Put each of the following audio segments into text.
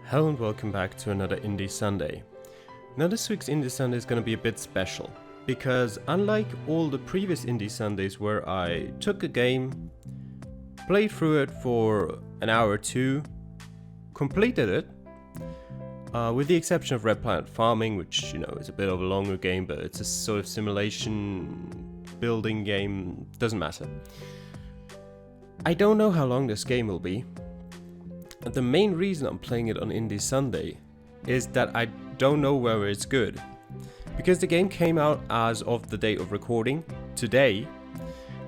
Hello and welcome back to another Indie Sunday. Now this week's Indie Sunday is going to be a bit special, because unlike all the previous Indie Sundays where I took a game, played through it for an hour or two, completed it, with the exception of Red Planet Farming, which, is a bit of a longer game, but it's a sort of simulation building game, doesn't matter. I don't know how long this game will be. The main reason I'm playing it on Indie Sunday is that I don't know whether it's good. Because the game came out as of the date of recording, today.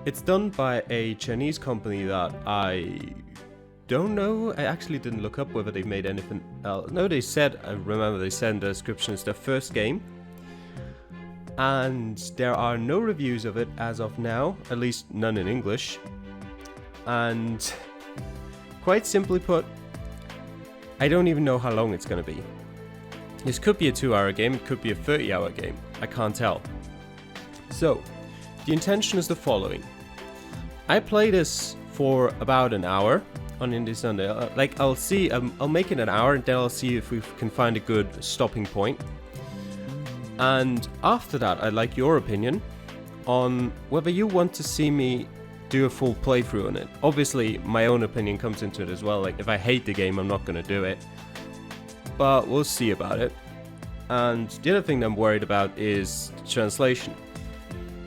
It's done by a Chinese company that I don't know. I actually didn't look up whether they've made anything else. No, I remember they said in the description it's their first game. And there are no reviews of it as of now, at least none in English. And quite simply put, I don't even know how long it's going to be. This could be a 2-hour game, it could be a 30-hour game. I can't tell. So, the intention is the following. I play this for about an hour on Indie Sunday. I'll make it an hour and then I'll see if we can find a good stopping point. And after that, I'd like your opinion on whether you want to see me do a full playthrough on it. Obviously, my own opinion comes into it as well. Like, if I hate the game, I'm not going to do it. But we'll see about it. And the other thing that I'm worried about is translation.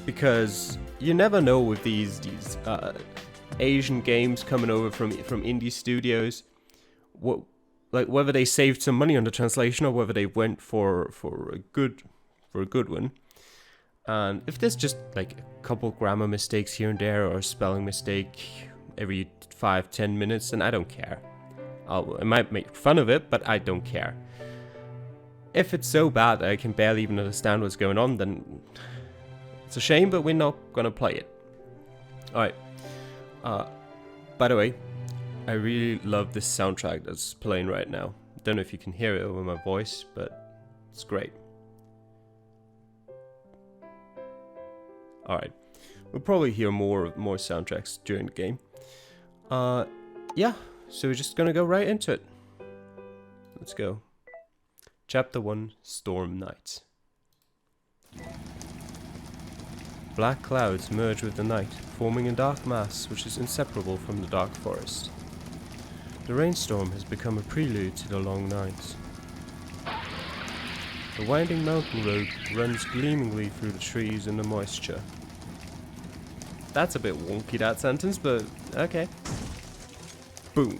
Because you never know with these Asian games coming over from indie studios, whether they saved some money on the translation or whether they went for a good one. And if there's just like a couple grammar mistakes here and there or a spelling mistake every 5-10 minutes, then I don't care. I might make fun of it, but I don't care. If it's so bad that I can barely even understand what's going on, then it's a shame, but we're not gonna play it. Alright. By the way, I really love this soundtrack that's playing right now. Don't know if you can hear it over my voice, but it's great. Alright, we'll probably hear more soundtracks during the game. Yeah, so we're just gonna go right into it. Let's go. Chapter 1, Storm Night. Black clouds merge with the night, forming a dark mass which is inseparable from the dark forest. The rainstorm has become a prelude to the long night. The winding mountain road runs gleamingly through the trees in the moisture. That's a bit wonky, that sentence, but okay. Boom.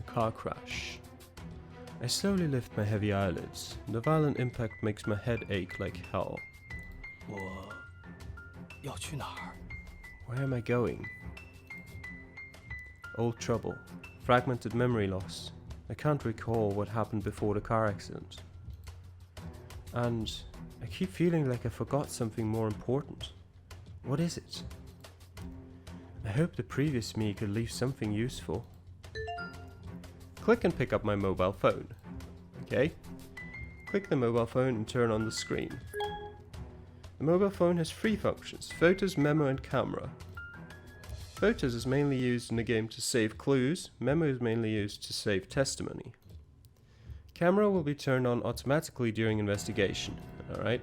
A car crash. I slowly lift my heavy eyelids. The violent impact makes my head ache like hell. Where am I going? Old trouble. Fragmented memory loss. I can't recall what happened before the car accident. And I keep feeling like I forgot something more important. What is it? I hope the previous me could leave something useful. Click and pick up my mobile phone. Okay. Click the mobile phone and turn on the screen. The mobile phone has 3 functions: photos, memo and camera. Photos is mainly used in the game to save clues, memo is mainly used to save testimony. Camera will be turned on automatically during investigation. Alright.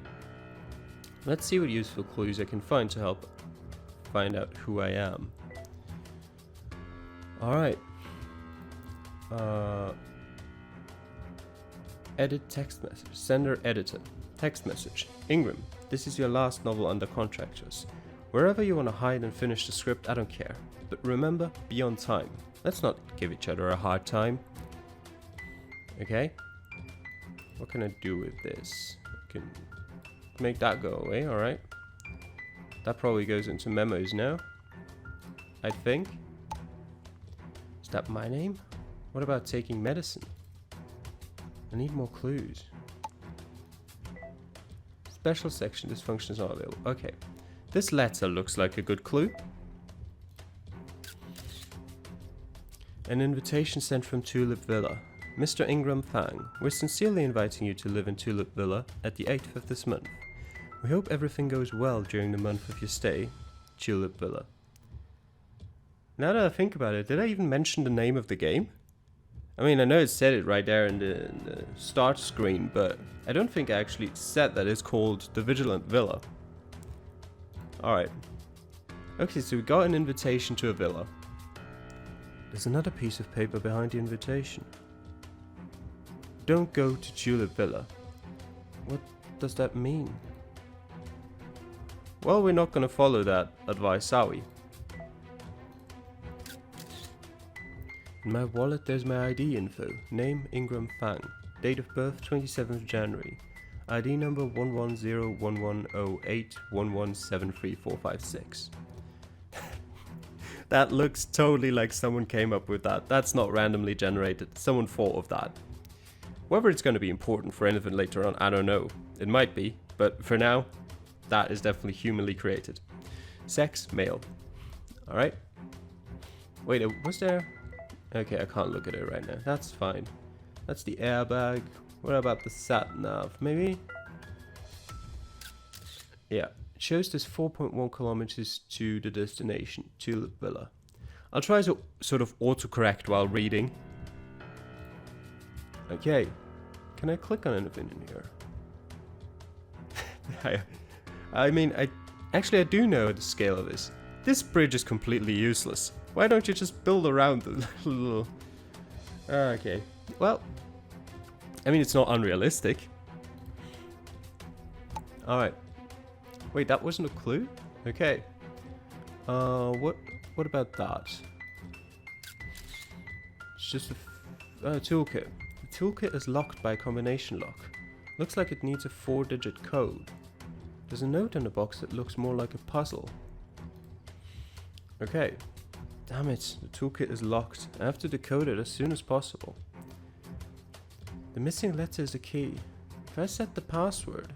Let's see what useful clues I can find to help find out who I am. Alright. Edit text message. Sender editor. Text message. Ingram, this is your last novel under contract to us. Wherever you want to hide and finish the script, I don't care. But remember, be on time. Let's not give each other a hard time. Okay? What can I do with this? I can make that go away, alright. That probably goes into memos now. I think. Is that my name? What about taking medicine? I need more clues. Special section, this function is not available. Okay. This letter looks like a good clue. An invitation sent from Tulip Villa. Mr. Ingram Fang, we're sincerely inviting you to live in Tulip Villa at the 8th of this month. We hope everything goes well during the month of your stay. Tulip Villa. Now that I think about it, did I even mention the name of the game? I mean, I know it said it right there in the start screen, but I don't think I actually said that it's called the Vigilant Villa. Alright. Okay, so we got an invitation to a villa. There's another piece of paper behind the invitation. Don't go to Tulip Villa. What does that mean? Well, we're not gonna follow that advice, are we? In my wallet there's my ID info. Name Ingram Fang. Date of birth 27th January. ID number 110110811734456. That looks totally like someone came up with that. That's not randomly generated. Someone thought of that. Whether it's going to be important for anything later on, I don't know. It might be, but for now, that is definitely humanly created. Sex, male. Alright. Wait, was there... Okay, I can't look at it right now. That's fine. That's the airbag. What about the sat nav? Maybe? Yeah. It shows this 4.1 kilometers to the destination, Tulip Villa. I'll try to sort of autocorrect while reading. Okay. Can I click on anything in here? I mean, I do know the scale of this. This bridge is completely useless. Why don't you just build around the little... Okay. Well, I mean, it's not unrealistic. Alright. Wait, that wasn't a clue? Okay. What about that? It's just a toolkit. The toolkit is locked by a combination lock. Looks like it needs a 4-digit code. There's a note in the box that looks more like a puzzle. Okay. Damn it, the toolkit is locked. I have to decode it as soon as possible. The missing letter is the key. If I set the password,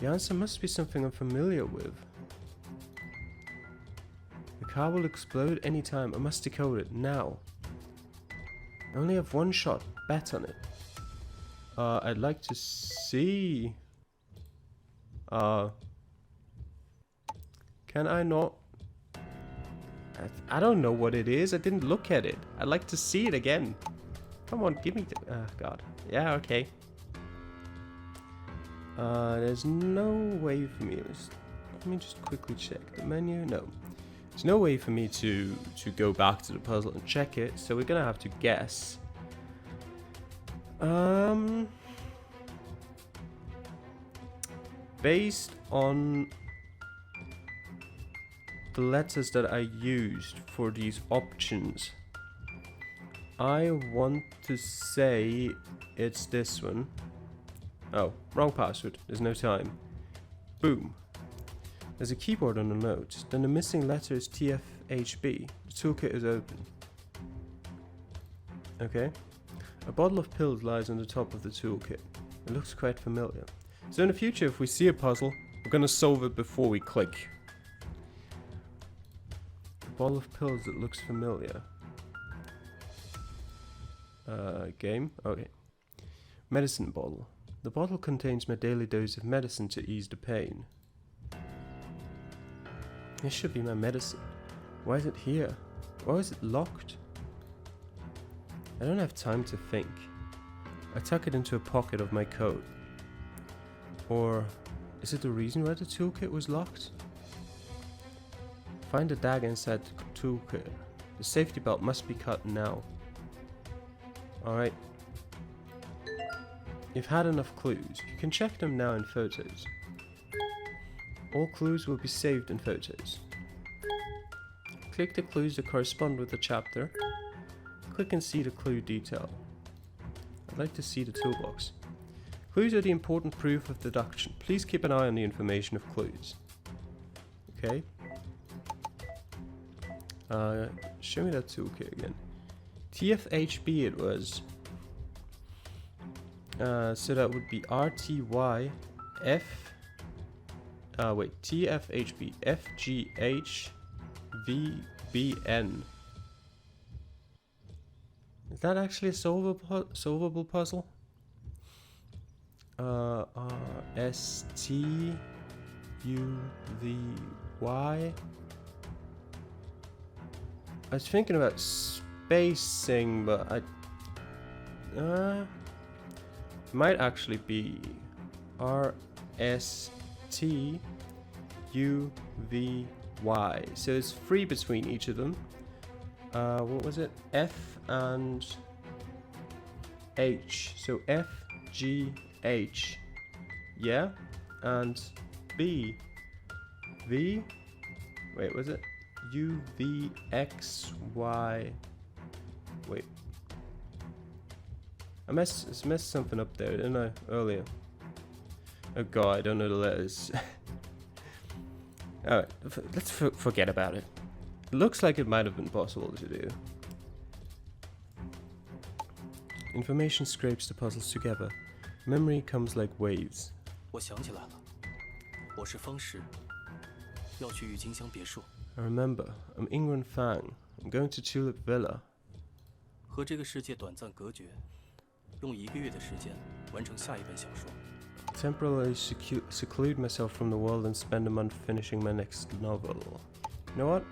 the answer must be something I'm familiar with. The car will explode anytime. I must decode it now. I only have one shot. Bet on it. I'd like to see... Can I not... I don't know what it is. I didn't look at it. I'd like to see it again. Come on, give me the... Oh, God. Yeah, okay. There's no way for me... Let me just quickly check the menu. No. There's no way for me to go back to the puzzle and check it, so we're gonna have to guess. Based on the letters that I used for these options, I want to say it's this one. Oh, wrong password. There's no time. Boom. There's a keyboard on the note. Then the missing letter is TFHB. The toolkit is open. Okay. A bottle of pills lies on the top of the toolkit. It looks quite familiar. So in the future, if we see a puzzle, we're going to solve it before we click. A bottle of pills that looks familiar. Game? Okay. Medicine bottle. The bottle contains my daily dose of medicine to ease the pain. This should be my medicine. Why is it here? Why is it locked? I don't have time to think. I tuck it into a pocket of my coat. Or is it the reason why the toolkit was locked? Find the dagger inside the toolkit. The safety belt must be cut now. Alright. You've had enough clues. You can check them now in photos. All clues will be saved in photos. Click the clues that correspond with the chapter. Click and see the clue detail. I'd like to see the toolbox. Clues are the important proof of deduction. Please keep an eye on the information of clues. Okay. Show me that toolkit again. TFHB it was. So that would be RTYF. Wait, TFHB FGHVBN. Is that actually a solvable puzzle? RSTUVY. I was thinking about spacing, but might actually be RSTUVY. So it's free between each of them. What was it? F and H. So FGH. Yeah. And B. V. Wait, was it? UVXY. Wait. I messed something up there, didn't I? Earlier. Oh god, I don't know the letters. Alright, let's forget about it. It looks like it might have been possible to do. Information scrapes the puzzles together. Memory comes like waves. 我想起来了，我是方石，要去郁金香别墅。 I remember, I'm Ingrid Fang. I'm going to Tulip Villa. 和这个世界短暂隔绝，用1个月的时间完成下一本小说。 Temporarily seclude myself from the world and spend a month finishing my next novel. You know what?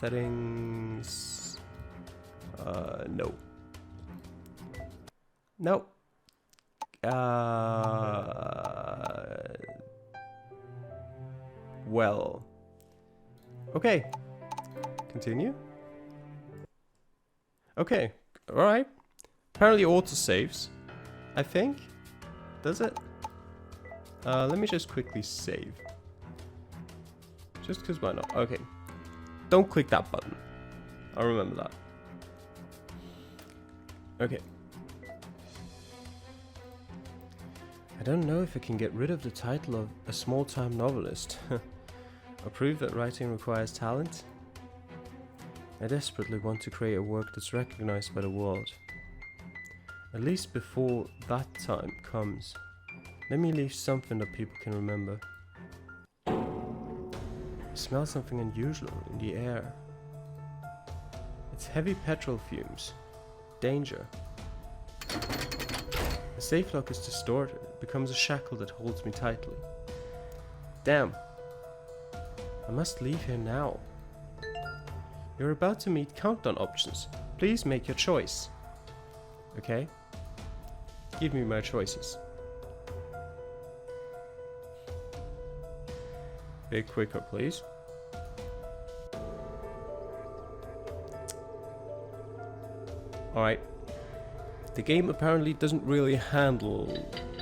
Settings. No. No. Well. Okay. Continue. Okay. Alright. Apparently autosaves. I think. Does it? Let me just quickly save. Just because why not? Okay. Don't click that button. I'll remember that. Okay. I don't know if I can get rid of the title of a small-time novelist. Or prove that writing requires talent. I desperately want to create a work that's recognized by the world. At least before that time comes, let me leave something that people can remember. I smell something unusual in the air. It's heavy petrol fumes. Danger. The safe lock is distorted. It becomes a shackle that holds me tightly. Damn. I must leave here now. You're about to meet countdown options. Please make your choice. Okay? Give me my choices. Bit quicker, please. Alright. The game apparently doesn't really handle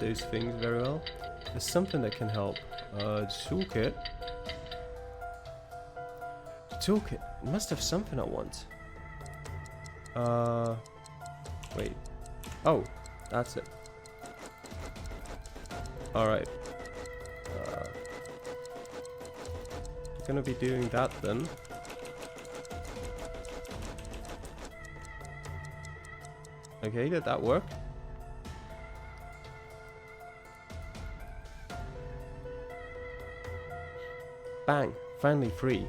those things very well. There's something that can help. The toolkit. The toolkit. It must have something I want. Wait. Oh, that's it. Alright. Gonna be doing that then. Okay, did that work? Bang! Finally free.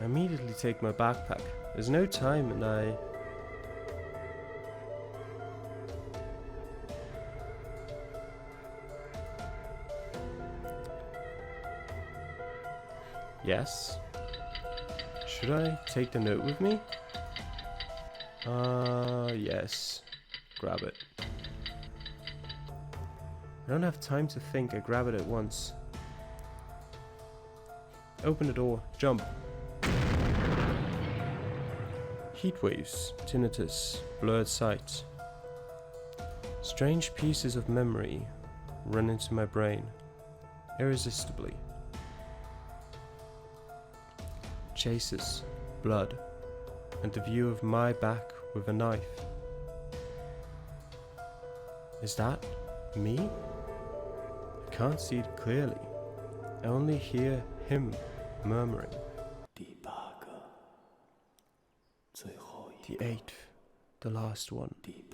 I immediately take my backpack. There's no time and I... Yes. Should I take the note with me? Yes. Grab it. I don't have time to think. I grab it at once. Open the door. Jump. Heat waves, tinnitus, blurred sight. Strange pieces of memory run into my brain, irresistibly. Chases, blood, and the view of my back with a knife. Is that me? I can't see it clearly. I only hear him murmuring. The 8th, the last one. The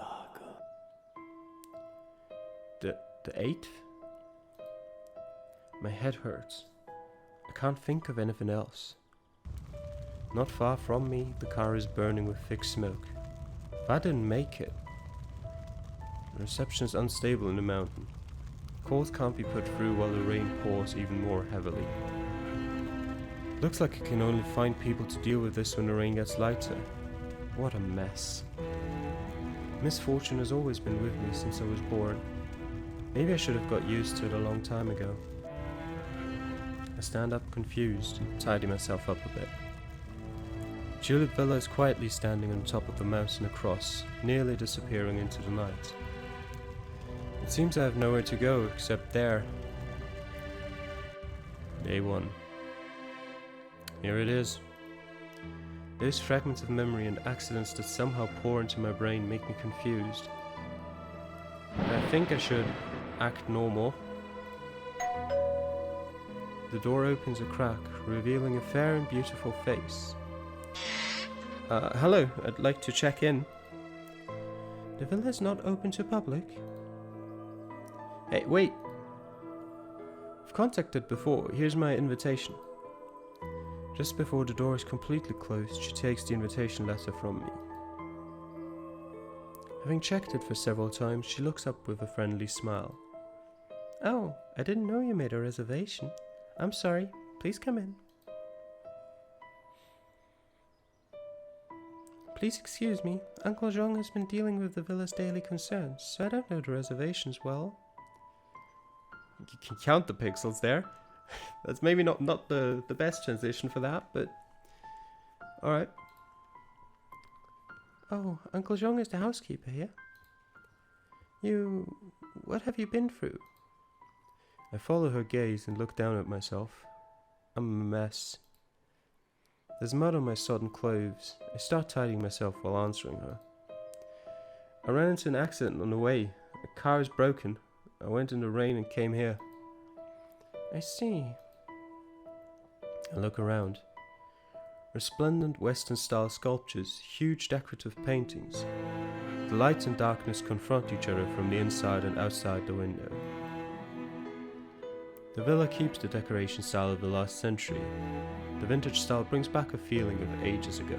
8th? My head hurts. I can't think of anything else. Not far from me, the car is burning with thick smoke. If I didn't make it... The reception is unstable in the mountain. Calls can't be put through while the rain pours even more heavily. Looks like I can only find people to deal with this when the rain gets lighter. What a mess. Misfortune has always been with me since I was born. Maybe I should have got used to it a long time ago. I stand up confused and tidy myself up a bit. Julep Villa is quietly standing on top of the mountain across, nearly disappearing into the night. It seems I have nowhere to go except there. Day 1. Here it is. Those fragments of memory and accidents that somehow pour into my brain make me confused. I think I should act normal. The door opens a crack, revealing a fair and beautiful face. Hello, I'd like to check in. The villa is not open to public. Hey, wait! I've contacted before, here's my invitation. Just before the door is completely closed, she takes the invitation letter from me. Having checked it for several times, she looks up with a friendly smile. Oh, I didn't know you made a reservation. I'm sorry, please come in. Please excuse me, Uncle Jean has been dealing with the villa's daily concerns, so I don't know the reservations well. You can count the pixels there. That's maybe not the best transition for that, but alright. Oh, Uncle Jean is the housekeeper here. What have you been through? I follow her gaze and look down at myself. I'm a mess. There's mud on my sodden clothes. I start tidying myself while answering her. I ran into an accident on the way. A car is broken. I went in the rain and came here. I see. I look around. Resplendent Western-style sculptures, huge decorative paintings. The light and darkness confront each other from the inside and outside the window. The villa keeps the decoration style of the last century. The vintage style brings back a feeling of ages ago.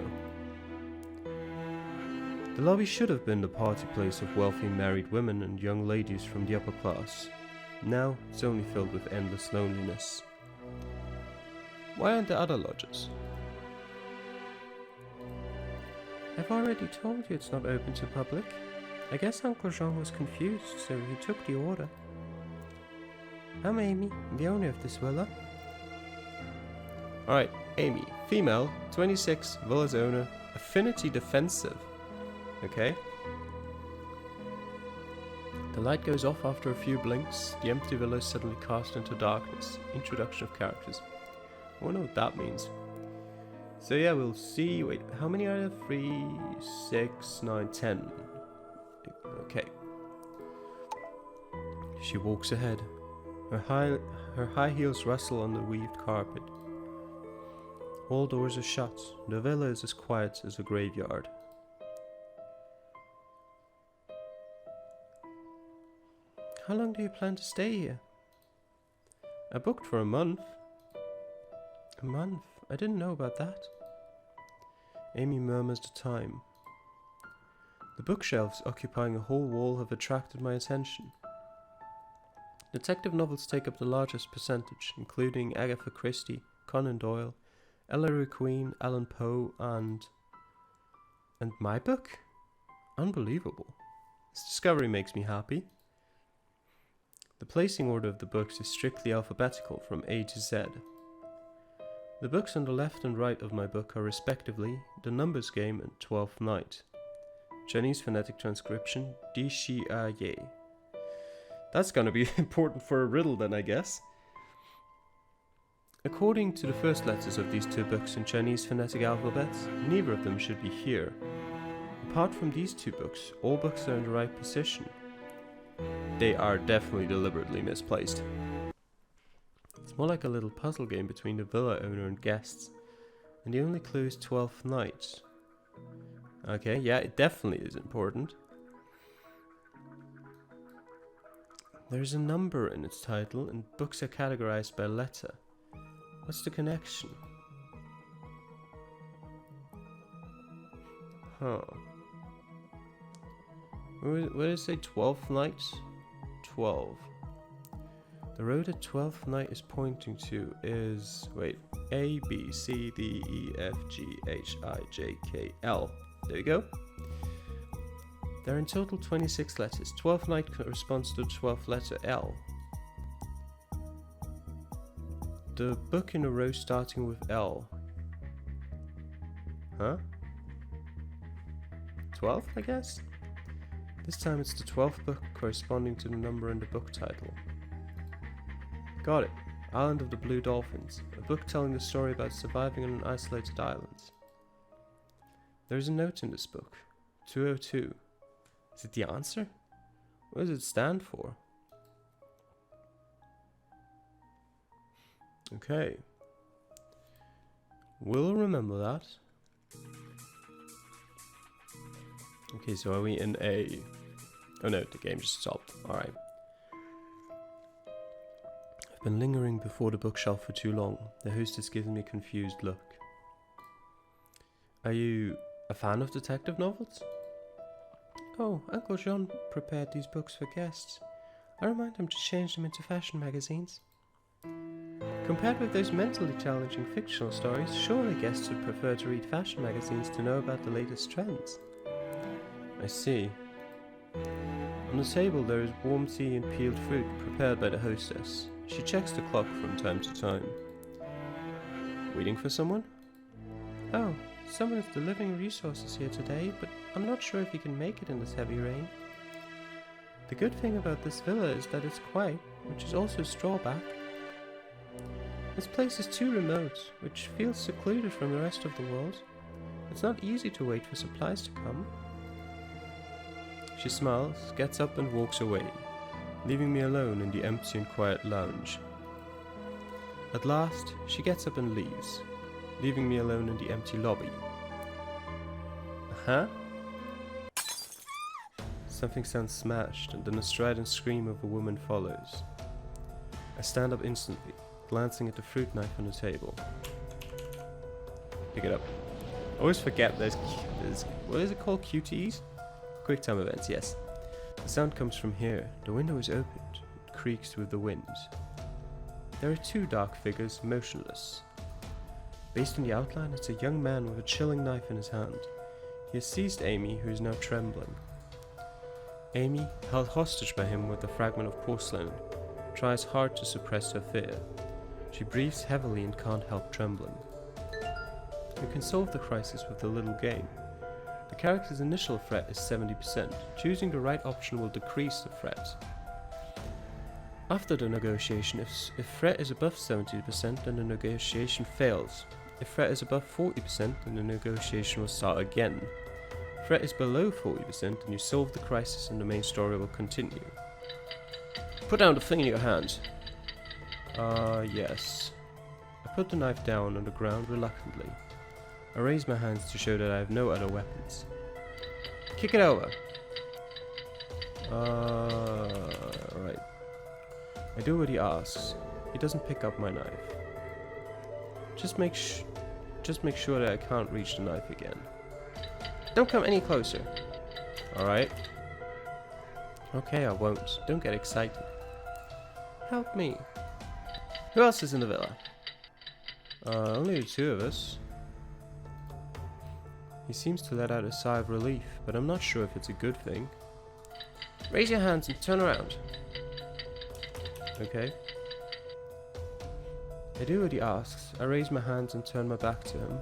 The lobby should have been the party place of wealthy married women and young ladies from the upper class. Now it's only filled with endless loneliness. Why aren't there other lodges? I've already told you it's not open to public. I guess Uncle Jean was confused, so he took the order. I'm Amy, the owner of this villa. Alright, Amy, female, 26, villa's owner, affinity defensive. Okay. The light goes off after a few blinks. The empty villa is suddenly cast into darkness. Introduction of characters. I wonder what that means. So yeah, we'll see. Wait, how many are there? 3, 6, 9, 10. Okay. She walks ahead. Her high heels rustle on the weaved carpet. All doors are shut. The villa is as quiet as a graveyard. How long do you plan to stay here? I booked for a month. A month? I didn't know about that. Amy murmurs the time. The bookshelves occupying a whole wall have attracted my attention. Detective novels take up the largest percentage, including Agatha Christie, Conan Doyle, Ellery Queen, Allan Poe, and my book? Unbelievable. This discovery makes me happy. The placing order of the books is strictly alphabetical from A to Z. The books on the left and right of my book are respectively The Numbers Game and Twelfth Night. Chinese phonetic transcription, Di Shi A Ye. That's gonna be important for a riddle then, I guess. According to the first letters of these two books in Chinese phonetic alphabets, neither of them should be here. Apart from these two books, all books are in the right position. They are definitely deliberately misplaced. It's more like a little puzzle game between the villa owner and guests. And the only clue is 12th night. Okay, yeah, it definitely is important. There's a number in its title and books are categorized by letter. What's the connection? Huh. What did it say? 12th night? 12. The road that 12th night is pointing to is... Wait. A, B, C, D, E, F, G, H, I, J, K, L. There you go. There are in total 26 letters. 12th night corresponds to the 12th letter L. The book in a row starting with L. Huh? 12th, I guess? This time it's the 12th book corresponding to the number in the book title. Got it. Island of the Blue Dolphins. A book telling the story about surviving on an isolated island. There is a note in this book. 202. Is it the answer? What does it stand for? Okay. We'll remember that. Okay, so are we in a... Oh no, the game just stopped. Alright. I've been lingering before the bookshelf for too long. The host has given me a confused look. Are you a fan of detective novels? Oh, Uncle John prepared these books for guests. I remind him to change them into fashion magazines. Compared with those mentally challenging fictional stories, surely guests would prefer to read fashion magazines to know about the latest trends. I see. On the table there is warm tea and peeled fruit prepared by the hostess. She checks the clock from time to time. Waiting for someone? Oh, someone is delivering resources here today, but I'm not sure if he can make it in this heavy rain. The good thing about this villa is that it's quiet, which is also a drawback. This place is too remote, which feels secluded from the rest of the world. It's not easy to wait for supplies to come. She smiles, gets up and walks away, leaving me alone in the empty and quiet lounge. At last, she gets up and leaves, leaving me alone in the empty lobby. Huh? Something sounds smashed, and then a strident scream of a woman follows. I stand up instantly, glancing at the fruit knife on the table. Pick it up. I always forget there's what is it called? QTEs? Quick time events, yes. The sound comes from here. The window is opened. It creaks with the wind. There are two dark figures, motionless. Based on the outline, it's a young man with a chilling knife in his hand. He has seized Amy, who is now trembling. Amy, held hostage by him with a fragment of porcelain, tries hard to suppress her fear. She breathes heavily and can't help trembling. You can solve the crisis with a little game. The character's initial threat is 70%. Choosing the right option will decrease the threat. After the negotiation, if threat is above 70%, then the negotiation fails. If threat is above 40%, then the negotiation will start again. If threat is below 40%, then you solve the crisis and the main story will continue. Put down the thing in your hand. Yes. I put the knife down on the ground reluctantly. I raise my hands to show that I have no other weapons. Kick it over. Right. I do what he asks. He doesn't pick up my knife. Just make sure that I can't reach the knife again. Don't come any closer. Alright. Okay, I won't. Don't get excited. Help me. Who else is in the villa? Only the two of us. He seems to let out a sigh of relief, but I'm not sure if it's a good thing. Raise your hands and turn around. Okay. I do what he asks. I raise my hands and turn my back to him.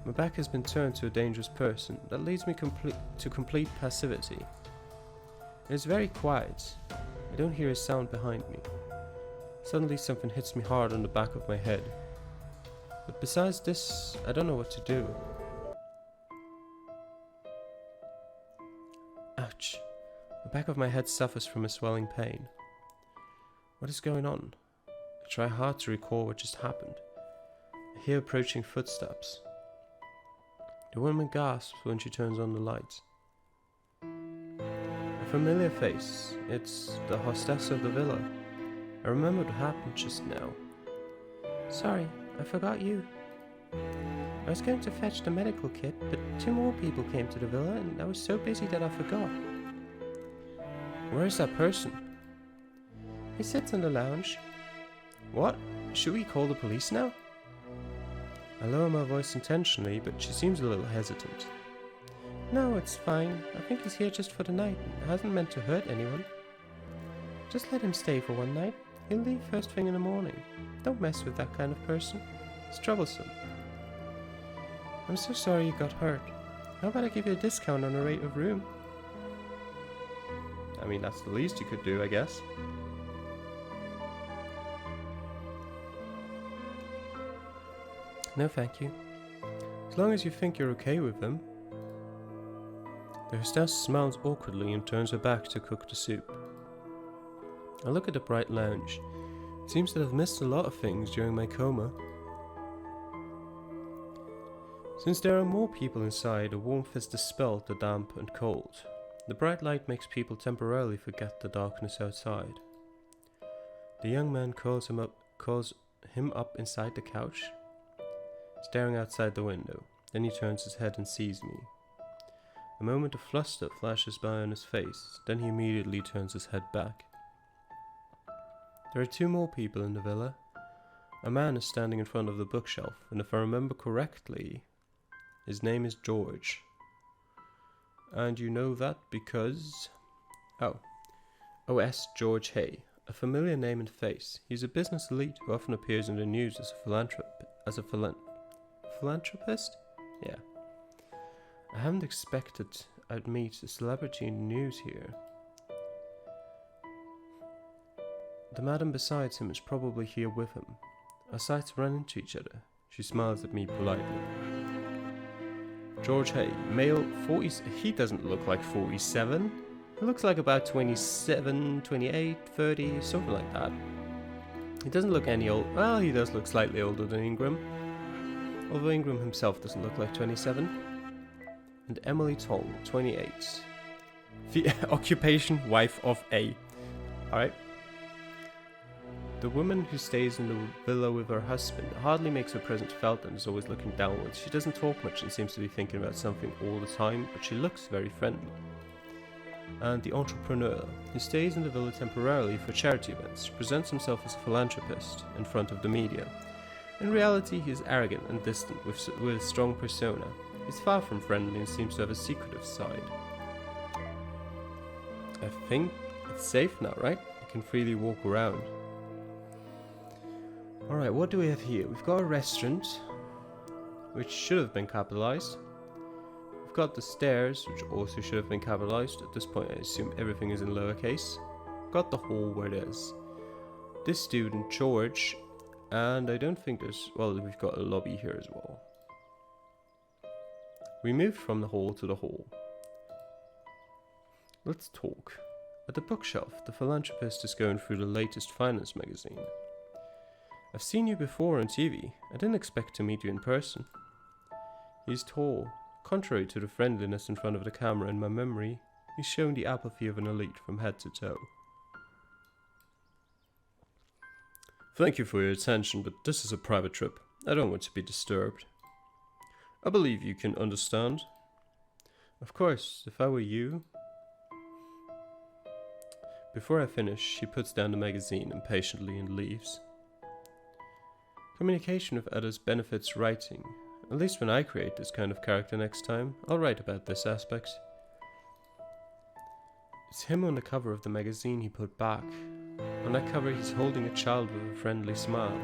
My back has been turned to a dangerous person. That leads me to complete passivity. It is very quiet. I don't hear a sound behind me. Suddenly something hits me hard on the back of my head. But besides this, I don't know what to do. Ouch. The back of my head suffers from a swelling pain. What is going on? I try hard to recall what just happened. I hear approaching footsteps. The woman gasps when she turns on the lights. A familiar face. It's the hostess of the villa. I remembered what happened just now. Sorry, I forgot you. I was going to fetch the medical kit, but two more people came to the villa and I was so busy that I forgot. Where is that person? He sits in the lounge. What? Should we call the police now? I lower my voice intentionally, but she seems a little hesitant. No, it's fine. I think he's here just for the night and hasn't meant to hurt anyone. Just let him stay for one night. He'll leave first thing in the morning. Don't mess with that kind of person. It's troublesome. I'm so sorry you got hurt. How about I give you a discount on the rate of room? I mean, that's the least you could do, I guess. No, thank you. As long as you think you're okay with them. The hostess smiles awkwardly and turns her back to cook the soup. I look at the bright lounge. It seems that I've missed a lot of things during my coma. Since there are more people inside, the warmth has dispelled the damp and cold. The bright light makes people temporarily forget the darkness outside. The young man calls him up inside the couch, staring outside the window. Then he turns his head and sees me. A moment of fluster flashes by on his face, then he immediately turns his head back. There are two more people in the villa. A man is standing in front of the bookshelf, and if I remember correctly, his name is George. And you know that because... O.S. George Hay. A familiar name and face. He's a business elite who often appears in the news as a philanthropist? Yeah. I haven't expected I'd meet a celebrity in the news here. The madam beside him is probably here with him. Our sights run into each other. She smiles at me politely. George Hay, male, 40s. He doesn't look like 47. He looks like about 27, 28, 30, something like that. He doesn't look any old. Well, he does look slightly older than Ingram. Although Ingram himself doesn't look like 27. And Emily Tong, 28. Occupation, wife of A. Alright. The woman who stays in the villa with her husband hardly makes her presence felt and is always looking downwards. She doesn't talk much and seems to be thinking about something all the time, but she looks very friendly. And the entrepreneur, who stays in the villa temporarily for charity events, presents himself as a philanthropist in front of the media. In reality, he is arrogant and distant with a strong persona. He's far from friendly and seems to have a secretive side. I think it's safe now, right? I can freely walk around. Alright, what do we have here? We've got a restaurant, which should have been capitalized. We've got the stairs, which also should have been capitalized. At this point, I assume everything is in lowercase. We've got the hall where there's this student, George, and I don't think there's... well, we've got a lobby here as well. We moved from the hall to the hall. Let's talk. At the bookshelf, the philanthropist is going through the latest finance magazine. I've seen you before on TV. I didn't expect to meet you in person. He's tall. Contrary to the friendliness in front of the camera in my memory, he's shown the apathy of an elite from head to toe. Thank you for your attention, but this is a private trip. I don't want to be disturbed. I believe you can understand. Of course, if I were you... Before I finish, she puts down the magazine impatiently and leaves. Communication with others benefits writing. At least when I create this kind of character next time, I'll write about this aspect. It's him on the cover of the magazine he put back. On that cover he's holding a child with a friendly smile.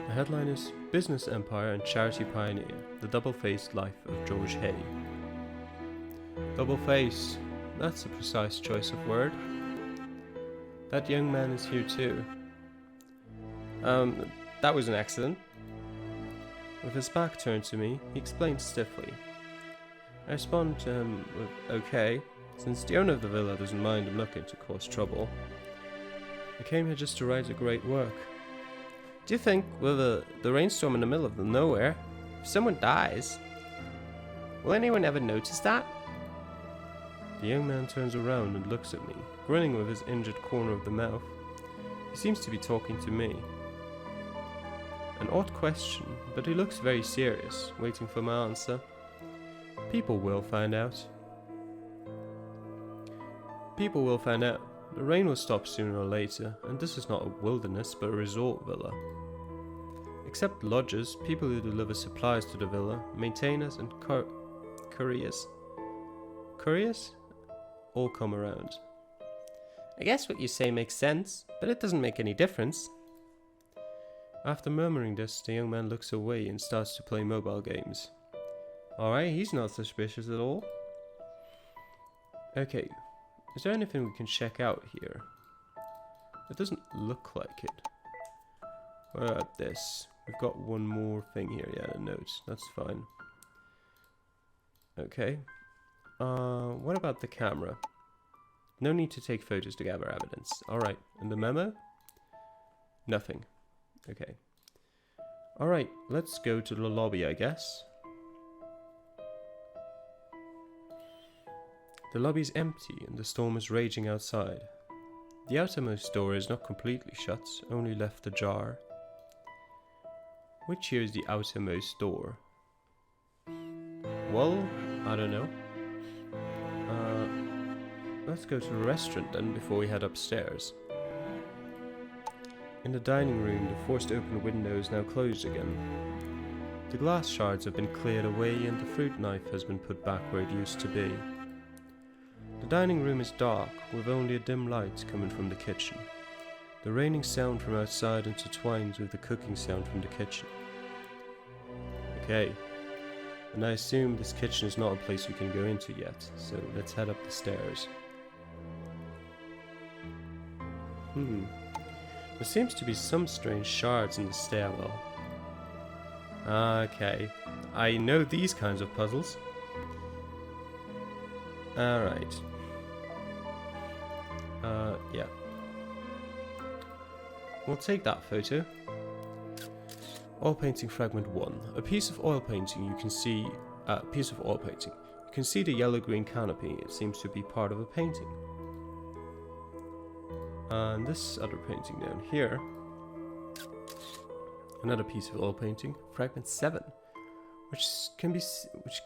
The headline is Business Empire and Charity Pioneer, the double-faced life of George Hay. Double-face, that's a precise choice of word. That young man is here too. That was an accident. With his back turned to me, he explained stiffly. I respond to him with okay, since the owner of the villa doesn't mind him looking to cause trouble. I came here just to write a great work. Do you think, with the rainstorm in the middle of nowhere, if someone dies, will anyone ever notice that? The young man turns around and looks at me, grinning with his injured corner of the mouth. He seems to be talking to me. An odd question, but he looks very serious, waiting for my answer. People will find out. People will find out. The rain will stop sooner or later, and this is not a wilderness but a resort villa. Except lodgers, people who deliver supplies to the villa, maintainers and couriers. Couriers? All come around. I guess what you say makes sense, but it doesn't make any difference. After murmuring this, the young man looks away and starts to play mobile games. Alright, he's not suspicious at all. Okay, is there anything we can check out here? It doesn't look like it. What about this? We've got one more thing here. Yeah, a note. That's fine. Okay. What about the camera? No need to take photos to gather evidence. Alright, and the memo? Nothing. Okay. Alright, let's go to the lobby, I guess. The lobby's empty and the storm is raging outside. The outermost door is not completely shut, only left ajar. Which here is the outermost door? Well, I don't know. Let's go to the restaurant then before we head upstairs. In the dining room, the forced open window is now closed again. The glass shards have been cleared away and the fruit knife has been put back where it used to be. The dining room is dark, with only a dim light coming from the kitchen. The raining sound from outside intertwines with the cooking sound from the kitchen. Okay, and I assume this kitchen is not a place we can go into yet, so let's head up the stairs. There seems to be some strange shards in the stairwell. Okay, I know these kinds of puzzles. Alright. Yeah. We'll take that photo. Oil painting fragment 1. A piece of oil painting you can see... piece of oil painting. You can see the yellow-green canopy. It seems to be part of a painting. And this other painting down here. Another piece of oil painting. Fragment 7. Which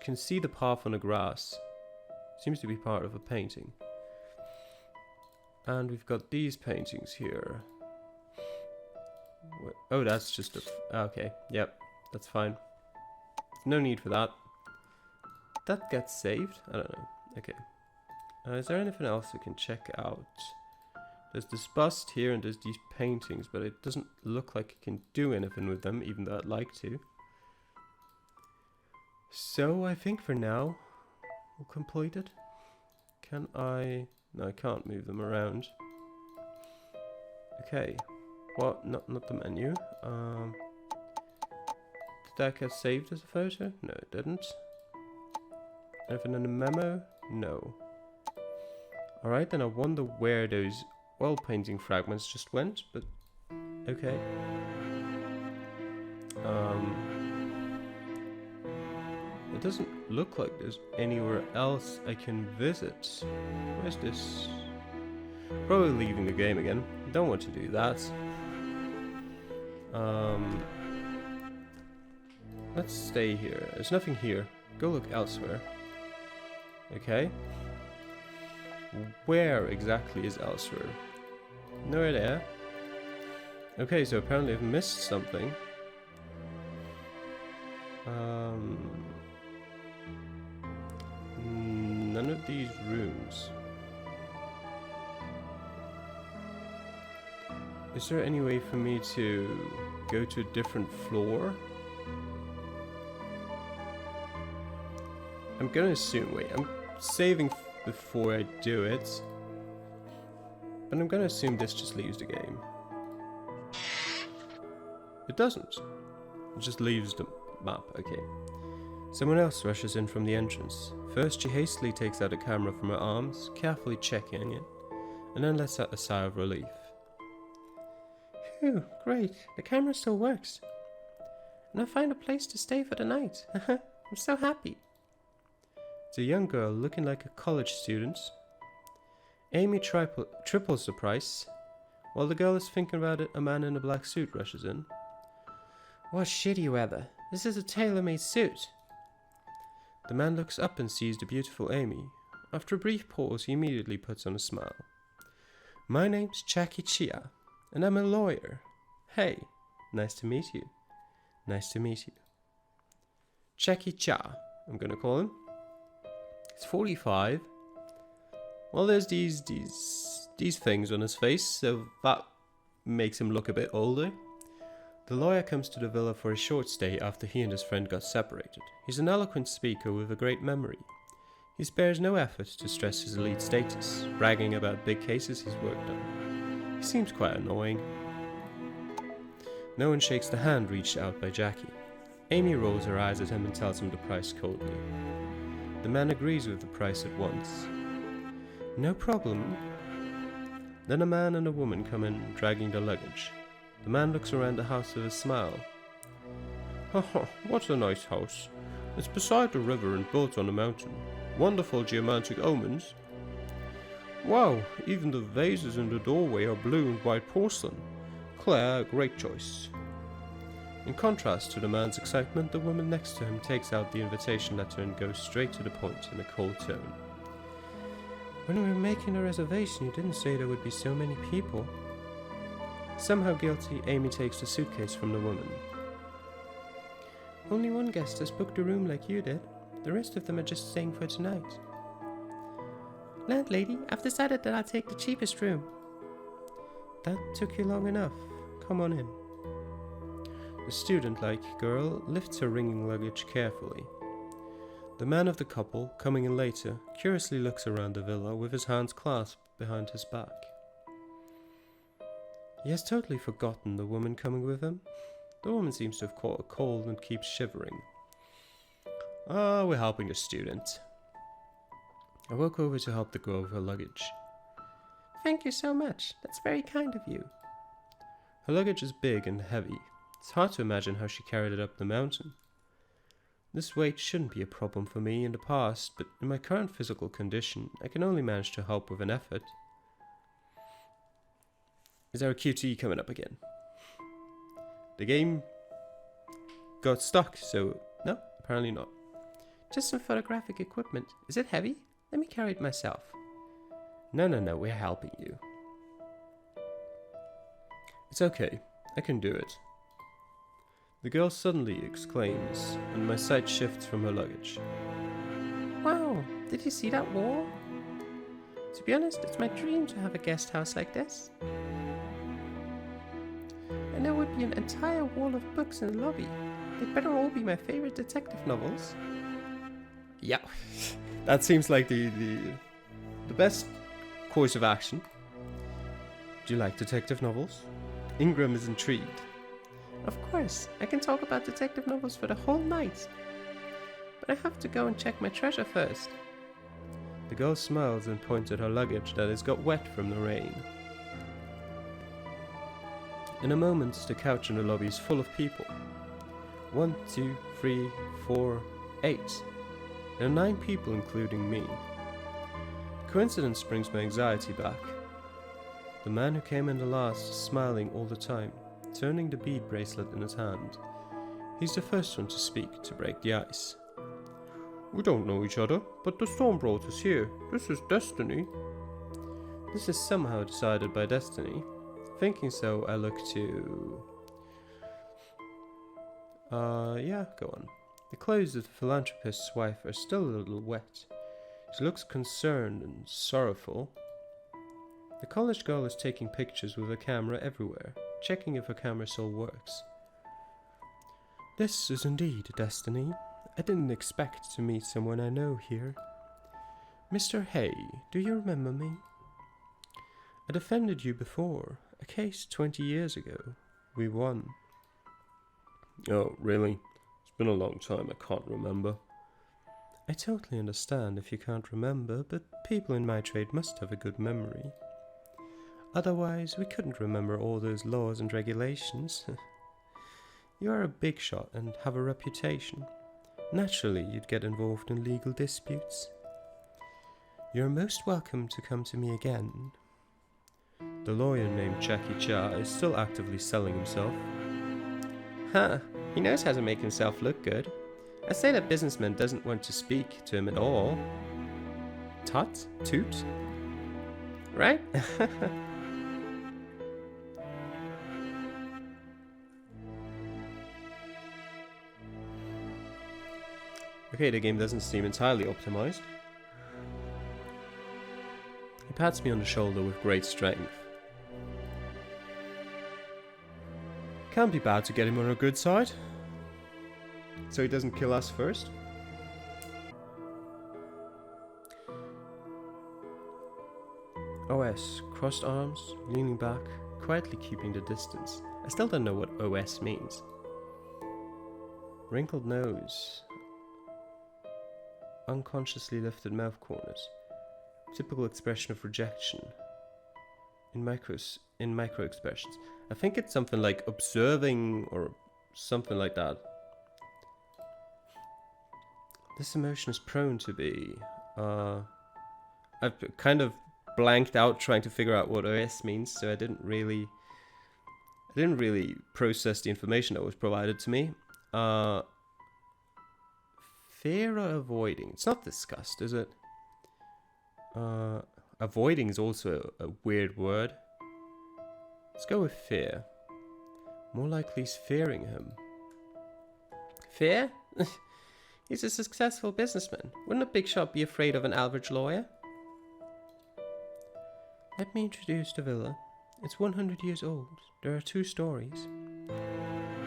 can see the path on the grass. Seems to be part of a painting. And we've got these paintings here. Oh, that's just a... okay, yep, that's fine. No need for that. That gets saved? I don't know. Okay. Is there anything else we can check out? There's this bust here and there's these paintings, but it doesn't look like I can do anything with them, even though I'd like to. So I think for now, we'll complete it. Can I... No, I can't move them around. Okay. What? Not the menu. Did that get saved as a photo? No, it didn't. Anything in the memo? No. Alright, then I wonder where those oil painting fragments just went, but... Okay. It doesn't look like there's anywhere else I can visit. Where's this? Probably leaving the game again. Don't want to do that. Let's stay here. There's nothing here. Go look elsewhere. Okay. Where exactly is elsewhere? Nowhere there. Okay, so apparently I've missed something. None of these rooms. Is there any way for me to go to a different floor? I'm gonna assume, wait, I'm saving before I do it. But I'm gonna assume this just leaves the game. It doesn't. It just leaves the map, okay. Someone else rushes in from the entrance. First, she hastily takes out a camera from her arms, carefully checking it, and then lets out a sigh of relief. Phew, great. The camera still works. And I find a place to stay for the night. I'm so happy. It's a young girl looking like a college student. Amy triples the price. While the girl is thinking about it, a man in a black suit rushes in. What shitty weather. This is a tailor-made suit. The man looks up and sees the beautiful Amy. After a brief pause, he immediately puts on a smile. My name's Jackie Chia, and I'm a lawyer. Hey, nice to meet you. Nice to meet you. Jackie Chia, I'm gonna call him. He's 45. Well, there's these things on his face, so that makes him look a bit older. The lawyer comes to the villa for a short stay after he and his friend got separated. He's an eloquent speaker with a great memory. He spares no effort to stress his elite status, bragging about big cases he's worked on. He seems quite annoying. No one shakes the hand reached out by Jackie. Amy rolls her eyes at him and tells him the price coldly. The man agrees with the price at once. No problem. Then a man and a woman come in, dragging the luggage. The man looks around the house with a smile. Haha, what a nice house. It's beside the river and built on a mountain. Wonderful geomantic omens. Wow, even the vases in the doorway are blue and white porcelain. Claire, great choice. In contrast to the man's excitement, the woman next to him takes out the invitation letter and goes straight to the point in a cold tone. When we were making the reservation, you didn't say there would be so many people. Somehow guilty, Amy takes the suitcase from the woman. Only one guest has booked a room like you did. The rest of them are just staying for tonight. Landlady, I've decided that I'll take the cheapest room. That took you long enough. Come on in. The student-like girl lifts her ringing luggage carefully. The man of the couple, coming in later, curiously looks around the villa with his hands clasped behind his back. He has totally forgotten the woman coming with him. The woman seems to have caught a cold and keeps shivering. We're helping the student. I walk over to help the girl with her luggage. Thank you so much. That's very kind of you. Her luggage is big and heavy. It's hard to imagine how she carried it up the mountain. This weight shouldn't be a problem for me in the past, but in my current physical condition, I can only manage to help with an effort. Is our QT coming up again? The game got stuck, so no, apparently not. Just some photographic equipment. Is it heavy? Let me carry it myself. No, we're helping you. It's okay, I can do it. The girl suddenly exclaims, and my sight shifts from her luggage. Wow, did you see that wall? To be honest, it's my dream to have a guest house like this. And there would be an entire wall of books in the lobby. They'd better all be my favorite detective novels. Yeah, that seems like the best course of action. Do you like detective novels? Ingram is intrigued. Of course, I can talk about detective novels for the whole night. But I have to go and check my treasure first. The girl smiles and points at her luggage that has got wet from the rain. In a moment, the couch in the lobby is full of people. 1, 2, 3, 4, 8. There are 9 people, including me. The coincidence brings my anxiety back. The man who came in the last is smiling all the time, turning the bead bracelet in his hand. He's the first one to speak, to break the ice. We don't know each other, but the storm brought us here. This is destiny. This is somehow decided by destiny. Thinking so, I look to... go on. The clothes of the philanthropist's wife are still a little wet. She looks concerned and sorrowful. The college girl is taking pictures with a camera everywhere, checking if her camera still works. This is indeed destiny. I didn't expect to meet someone I know here. Mr. Hay, do you remember me? I defended you before, a case 20 years ago. We won. Oh, really? It's been a long time, I can't remember. I totally understand if you can't remember, but people in my trade must have a good memory. Otherwise, we couldn't remember all those laws and regulations. You are a big shot and have a reputation. Naturally, you'd get involved in legal disputes. You're most welcome to come to me again. The lawyer named Jackie Cha is still actively selling himself. Huh, he knows how to make himself look good. I say that businessman doesn't want to speak to him at all. Tut? Toot? Right? Okay, the game doesn't seem entirely optimized. He pats me on the shoulder with great strength. Can't be bad to get him on our good side. So he doesn't kill us first. OS, crossed arms, leaning back, quietly keeping the distance. I still don't know what OS means. Wrinkled nose. Unconsciously lifted mouth corners. Typical expression of rejection. In micro expressions. I think it's something like observing or something like that. This emotion is prone to be... I've kind of blanked out trying to figure out what OS means, so I didn't really process the information that was provided to me. Fear or avoiding? It's not disgust, is it? Avoiding is also a weird word. Let's go with fear. More likely he's fearing him. Fear? He's a successful businessman. Wouldn't a big shot be afraid of an average lawyer? Let me introduce the villa. It's 100 years old. There are 2 stories.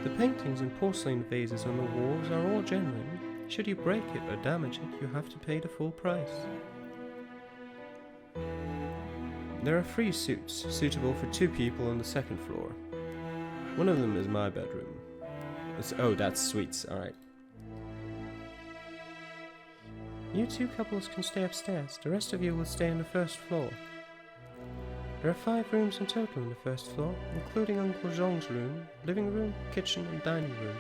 The paintings and porcelain vases on the walls are all genuine. Should you break it or damage it, you have to pay the full price. There are 3 suites, suitable for 2 people on the 2nd floor. One of them is my bedroom. Oh, that's suites, alright. You 2 couples can stay upstairs. The rest of you will stay on the 1st floor. There are 5 rooms in total on the 1st floor, including Uncle Jean's room, living room, kitchen and dining room.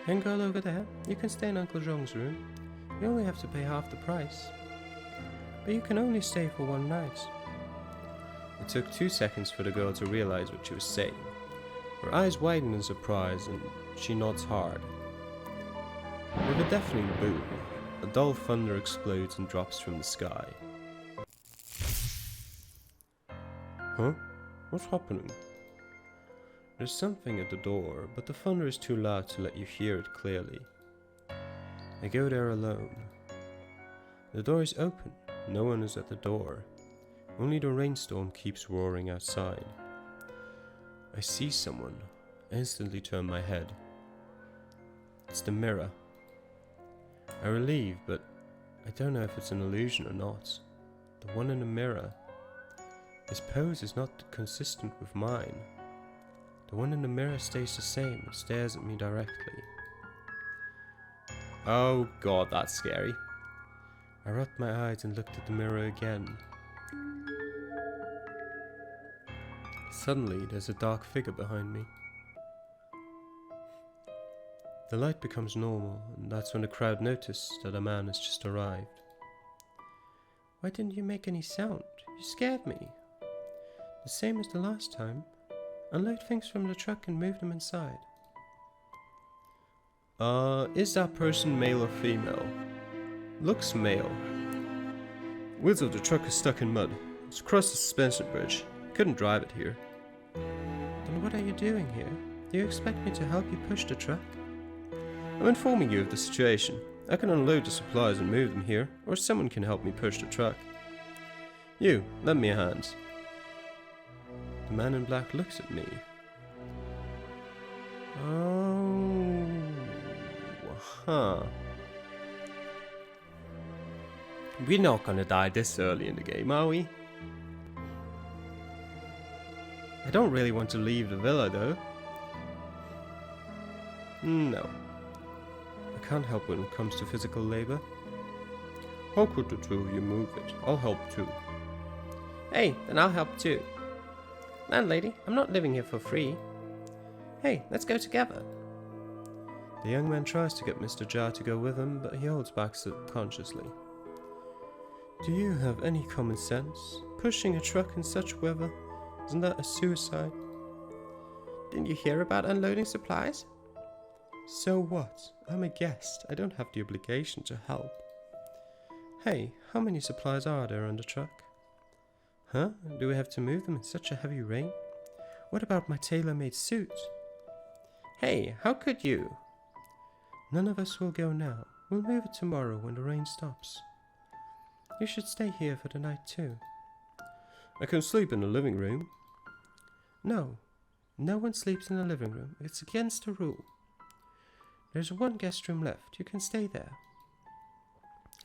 Young girl over there, you can stay in Uncle Jean's room. You only have to pay half the price. But you can only stay for 1 night. It took 2 seconds for the girl to realize what she was saying. Her eyes widen in surprise and she nods hard. With a deafening boom, a dull thunder explodes and drops from the sky. Huh? What's happening? There's something at the door, but the thunder is too loud to let you hear it clearly. I go there alone. The door is open. No one is at the door. Only the rainstorm keeps roaring outside. I see someone. I instantly turn my head. It's the mirror. I relieve, but I don't know if it's an illusion or not. The one in the mirror. His pose is not consistent with mine. The one in the mirror stays the same and stares at me directly. Oh god, that's scary. I rubbed my eyes and looked at the mirror again. Suddenly, there's a dark figure behind me. The light becomes normal, and that's when the crowd notice that a man has just arrived. Why didn't you make any sound? You scared me. The same as the last time. Unload things from the truck and move them inside. Is that person male or female? Looks male. Wheels of the truck are stuck in mud. It's across the suspension bridge. Couldn't drive it here. Then what are you doing here? Do you expect me to help you push the truck? I'm informing you of the situation. I can unload the supplies and move them here, or someone can help me push the truck. You, lend me a hand. The man in black looks at me. Oh, huh. We're not gonna die this early in the game, are we? I don't really want to leave the villa, though. No. I can't help when it comes to physical labor. How could the 2 of you move it? I'll help too. Hey, then I'll help too. Landlady, I'm not living here for free. Hey, let's go together. The young man tries to get Mr. Jia to go with him, but he holds back subconsciously. Do you have any common sense? Pushing a truck in such weather, isn't that a suicide? Didn't you hear about unloading supplies? So what? I'm a guest. I don't have the obligation to help. Hey, how many supplies are there on the truck? Huh? Do we have to move them in such a heavy rain? What about my tailor-made suit? Hey, how could you? None of us will go now. We'll move it tomorrow when the rain stops. You should stay here for the night too. I can sleep in the living room. No. No one sleeps in the living room. It's against the rule. There's one guest room left. You can stay there.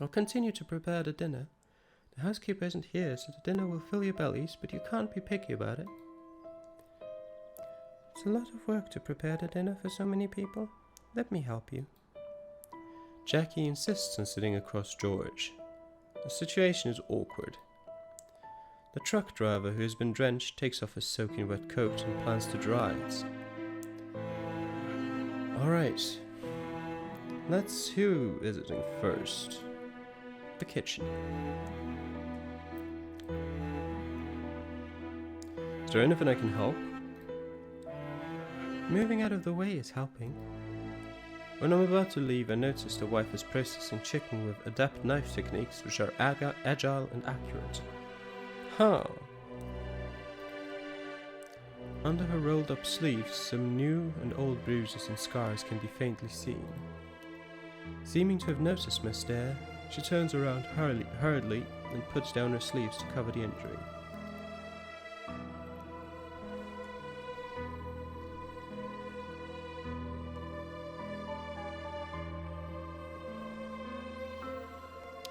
I'll continue to prepare the dinner. The housekeeper isn't here, so the dinner will fill your bellies, but you can't be picky about it. It's a lot of work to prepare the dinner for so many people. Let me help you. Jackie insists on sitting across George. The situation is awkward. The truck driver, who has been drenched, takes off his soaking wet coat and plans to dry it. Alright. Who visiting first? The kitchen. Is there anything I can help? Moving out of the way is helping. When I'm about to leave, I notice the wife is processing chicken with adept knife techniques which are agile and accurate. Huh. Under her rolled up sleeves, some new and old bruises and scars can be faintly seen. Seeming to have noticed my stare, she turns around hurriedly and puts down her sleeves to cover the injury.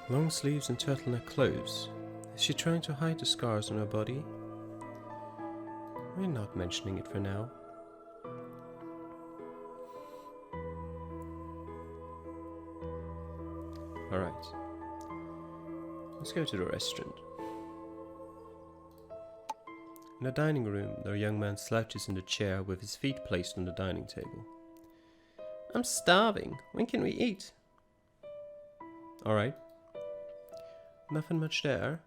Long sleeves and turtleneck clothes. Is she trying to hide the scars on her body? We're not mentioning it for now. Alright. Let's go to the restaurant. In the dining room, the young man slouches in the chair with his feet placed on the dining table. I'm starving. When can we eat? Alright. Nothing much there.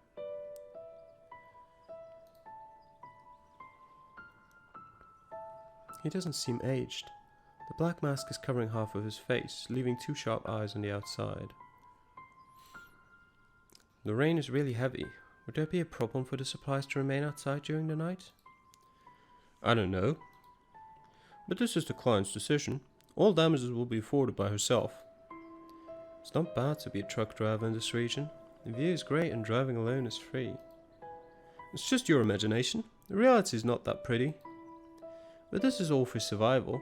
He doesn't seem aged. The black mask is covering half of his face, leaving two sharp eyes on the outside. The rain is really heavy. Would there be a problem for the supplies to remain outside during the night? I don't know. But this is the client's decision. All damages will be afforded by herself. It's not bad to be a truck driver in this region. The view is great and driving alone is free. It's just your imagination. The reality is not that pretty. But this is all for survival.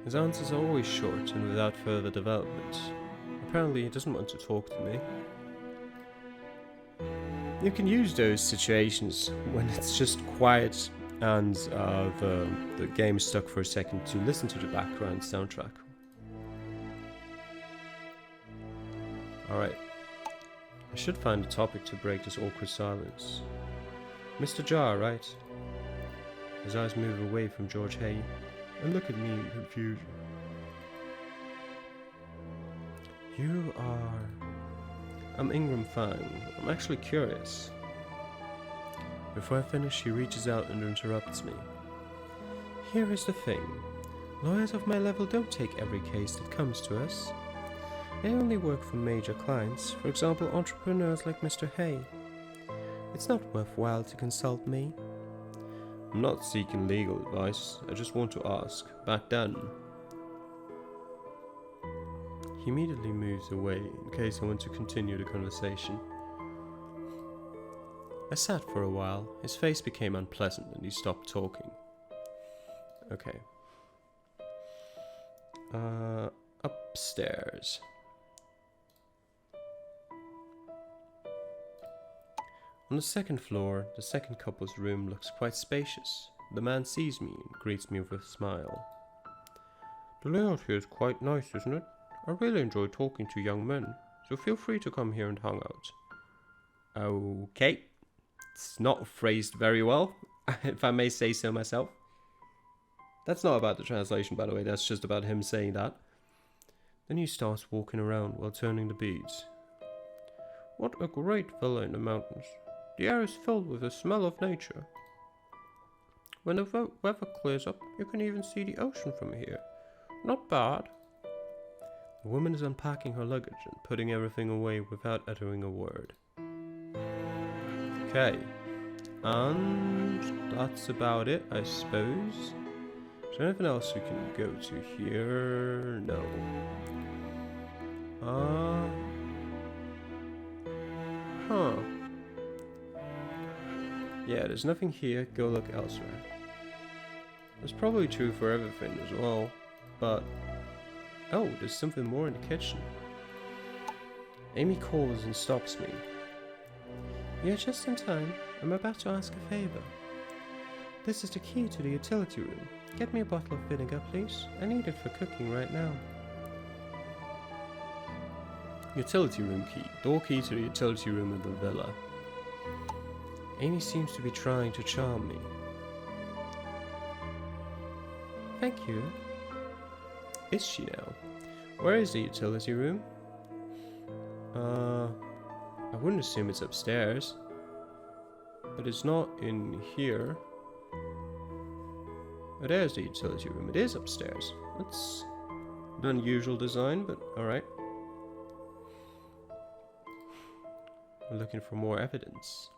His answers are always short and without further development. Apparently he doesn't want to talk to me. You can use those situations when it's just quiet and the game is stuck for a second to listen to the background soundtrack. Alright. I should find a topic to break this awkward silence. Mr. Jar, right? His eyes move away from George Hay and look at me in confusion. You are... I'm Ingram Fang. I'm actually curious. Before I finish, she reaches out and interrupts me. Here is the thing. Lawyers of my level don't take every case that comes to us. They only work for major clients, for example entrepreneurs like Mr. Hay. It's not worthwhile to consult me. I'm not seeking legal advice, I just want to ask. Back then. He immediately moves away in case I want to continue the conversation. I sat for a while, his face became unpleasant and he stopped talking. Okay. Upstairs. On the second floor, the second couple's room looks quite spacious. The man sees me and greets me with a smile. The layout here is quite nice, isn't it? I really enjoy talking to young men, so feel free to come here and hang out. Okay. It's not phrased very well, if I may say so myself. That's not about the translation, by the way, that's just about him saying that. Then he starts walking around while turning the beads. What a great villa in the mountains. The air is filled with the smell of nature. When the weather clears up, you can even see the ocean from here. Not bad. The woman is unpacking her luggage and putting everything away without uttering a word. Okay. And that's about it, I suppose. Is there anything else we can go to here? No. Huh. Yeah, there's nothing here. Go look elsewhere. That's probably true for everything as well. But... oh, there's something more in the kitchen. Amy calls and stops me. You're just in time. I'm about to ask a favor. This is the key to the utility room. Get me a bottle of vinegar, please. I need it for cooking right now. Utility room key. Door key to the utility room of the villa. Amy seems to be trying to charm me. Thank you. Is she now? Where is the utility room? I wouldn't assume it's upstairs. But it's not in here. Oh, there's the utility room. It is upstairs. That's an unusual design, but alright. We're looking for more evidence.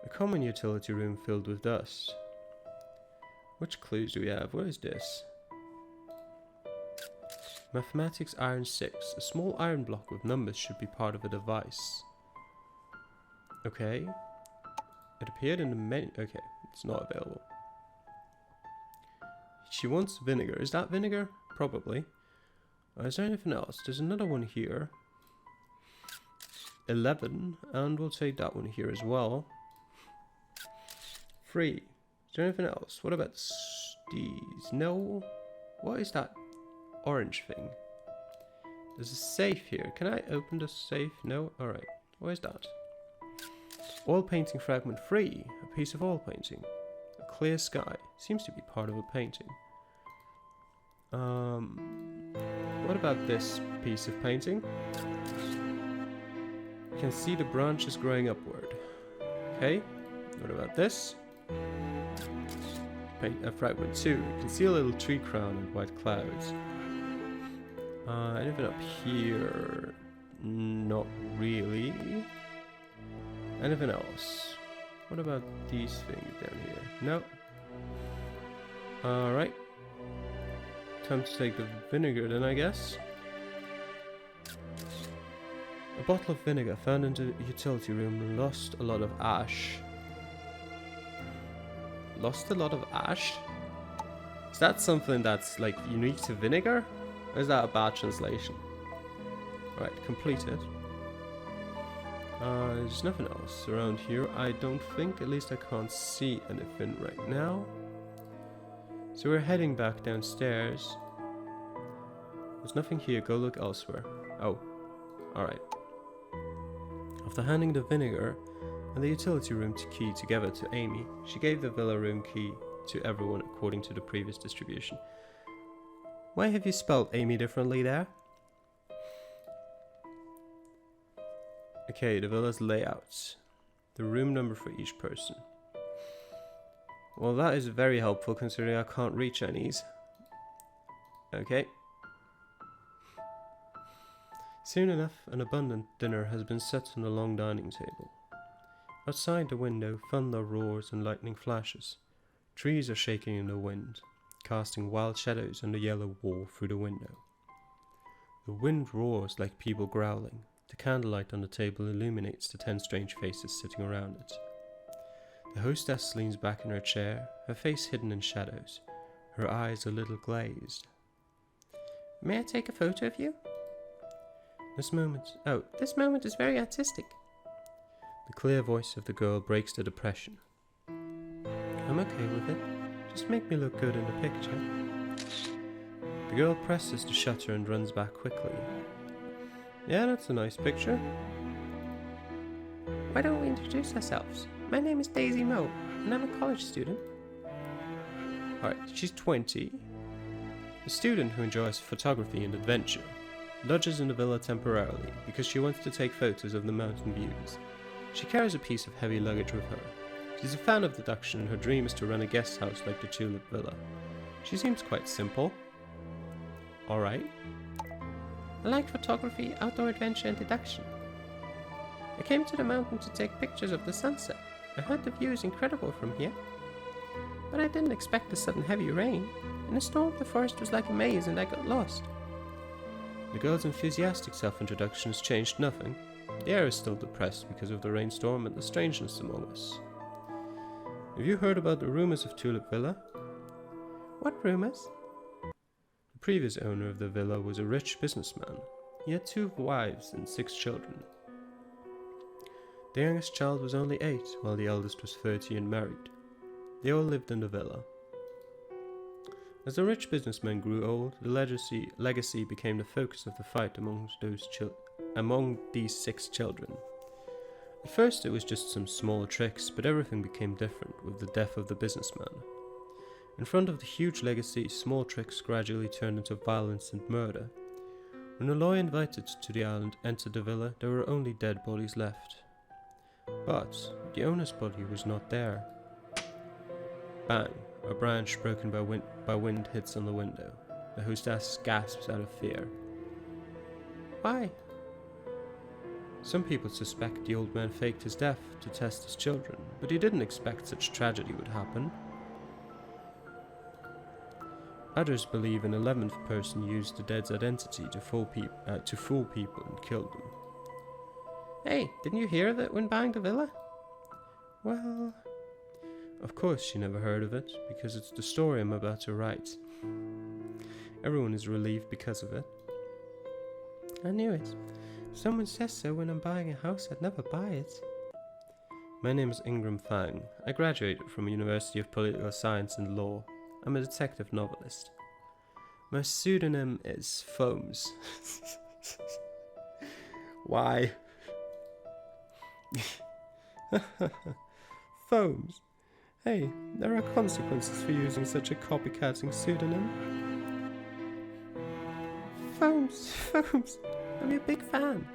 A common utility room filled with dust. Which clues do we have? What is this? Mathematics iron 6. A small iron block with numbers should be part of a device. Okay. It appeared in the menu. Okay, it's not available. She wants vinegar. Is that vinegar? Probably. Is there anything else? There's another one here. 11. And we'll take that one here as well. 3. Is there anything else? What about these? No. What is that orange thing? There's a safe here. Can I open the safe? No? Alright. What is that? Oil painting fragment 3. A piece of oil painting. A clear sky. Seems to be part of a painting. What about this piece of painting? You can see the branches growing upward. Okay. What about this? Fragment 2. You can see a little tree crown and white clouds. Anything up here? Not really. Anything else? What about these things down here? No. Alright. Time to take the vinegar then, I guess. A bottle of vinegar found in the utility room lost a lot of ash. Lost a lot of ash? Is that something that's like unique to vinegar? Or is that a bad translation? Right, completed. There's nothing else around here, I don't think. At least I can't see anything right now. So we're heading back downstairs. There's nothing here, go look elsewhere. Oh, alright. After handing the vinegar and the utility room key together to Amy, she gave the villa room key to everyone according to the previous distribution. Why have you spelled Amy differently there? Okay, the villa's layouts. The room number for each person. Well, that is very helpful considering I can't read Chinese. Okay. Soon enough, an abundant dinner has been set on the long dining table. Outside the window, thunder roars and lightning flashes. Trees are shaking in the wind, casting wild shadows on the yellow wall through the window. The wind roars like people growling. The candlelight on the table illuminates the 10 strange faces sitting around it. The hostess leans back in her chair, her face hidden in shadows, her eyes a little glazed. May I take a photo of you? This moment is very artistic. The clear voice of the girl breaks the depression. I'm okay with it. Just make me look good in the picture. The girl presses the shutter and runs back quickly. Yeah, that's a nice picture. Why don't we introduce ourselves? My name is Daisy Moe, and I'm a college student. Alright, she's 20. A student who enjoys photography and adventure. Lodges in the villa temporarily, because she wants to take photos of the mountain views. She carries a piece of heavy luggage with her. She's a fan of deduction, and her dream is to run a guest house like the Tulip Villa. She seems quite simple. Alright. I like photography, outdoor adventure, and deduction. I came to the mountain to take pictures of the sunset. I heard the view is incredible from here. But I didn't expect a sudden heavy rain. In a storm, the forest was like a maze and I got lost. The girl's enthusiastic self-introduction has changed nothing. The air is still depressed because of the rainstorm and the strangeness among us. Have you heard about the rumors of Tulip Villa? What rumors? The previous owner of the villa was a rich businessman. He had 2 wives and 6 children. The youngest child was only 8, while the eldest was 30 and married. They all lived in the villa. As the rich businessman grew old, the legacy became the focus of the fight among these 6 children. At first it was just some small tricks, but everything became different with the death of the businessman. In front of the huge legacy, small tricks gradually turned into violence and murder. When the lawyer invited to the island entered the villa, there were only dead bodies left. But the owner's body was not there. Bang! A branch broken by wind hits on the window. The hostess gasps out of fear. Why? Some people suspect the old man faked his death to test his children, but he didn't expect such tragedy would happen. Others believe an 11th person used the dead's identity to fool people and killed them. Hey, didn't you hear of it when buying the villa? Well, of course she never heard of it, because it's the story I'm about to write. Everyone is relieved because of it. I knew it. If someone says so when I'm buying a house, I'd never buy it. My name is Ingram Fang. I graduated from the University of Political Science and Law. I'm a detective novelist. My pseudonym is Foams. Why? Foams. Hey, there are consequences for using such a copycatting pseudonym. Foams, I'm your big fan.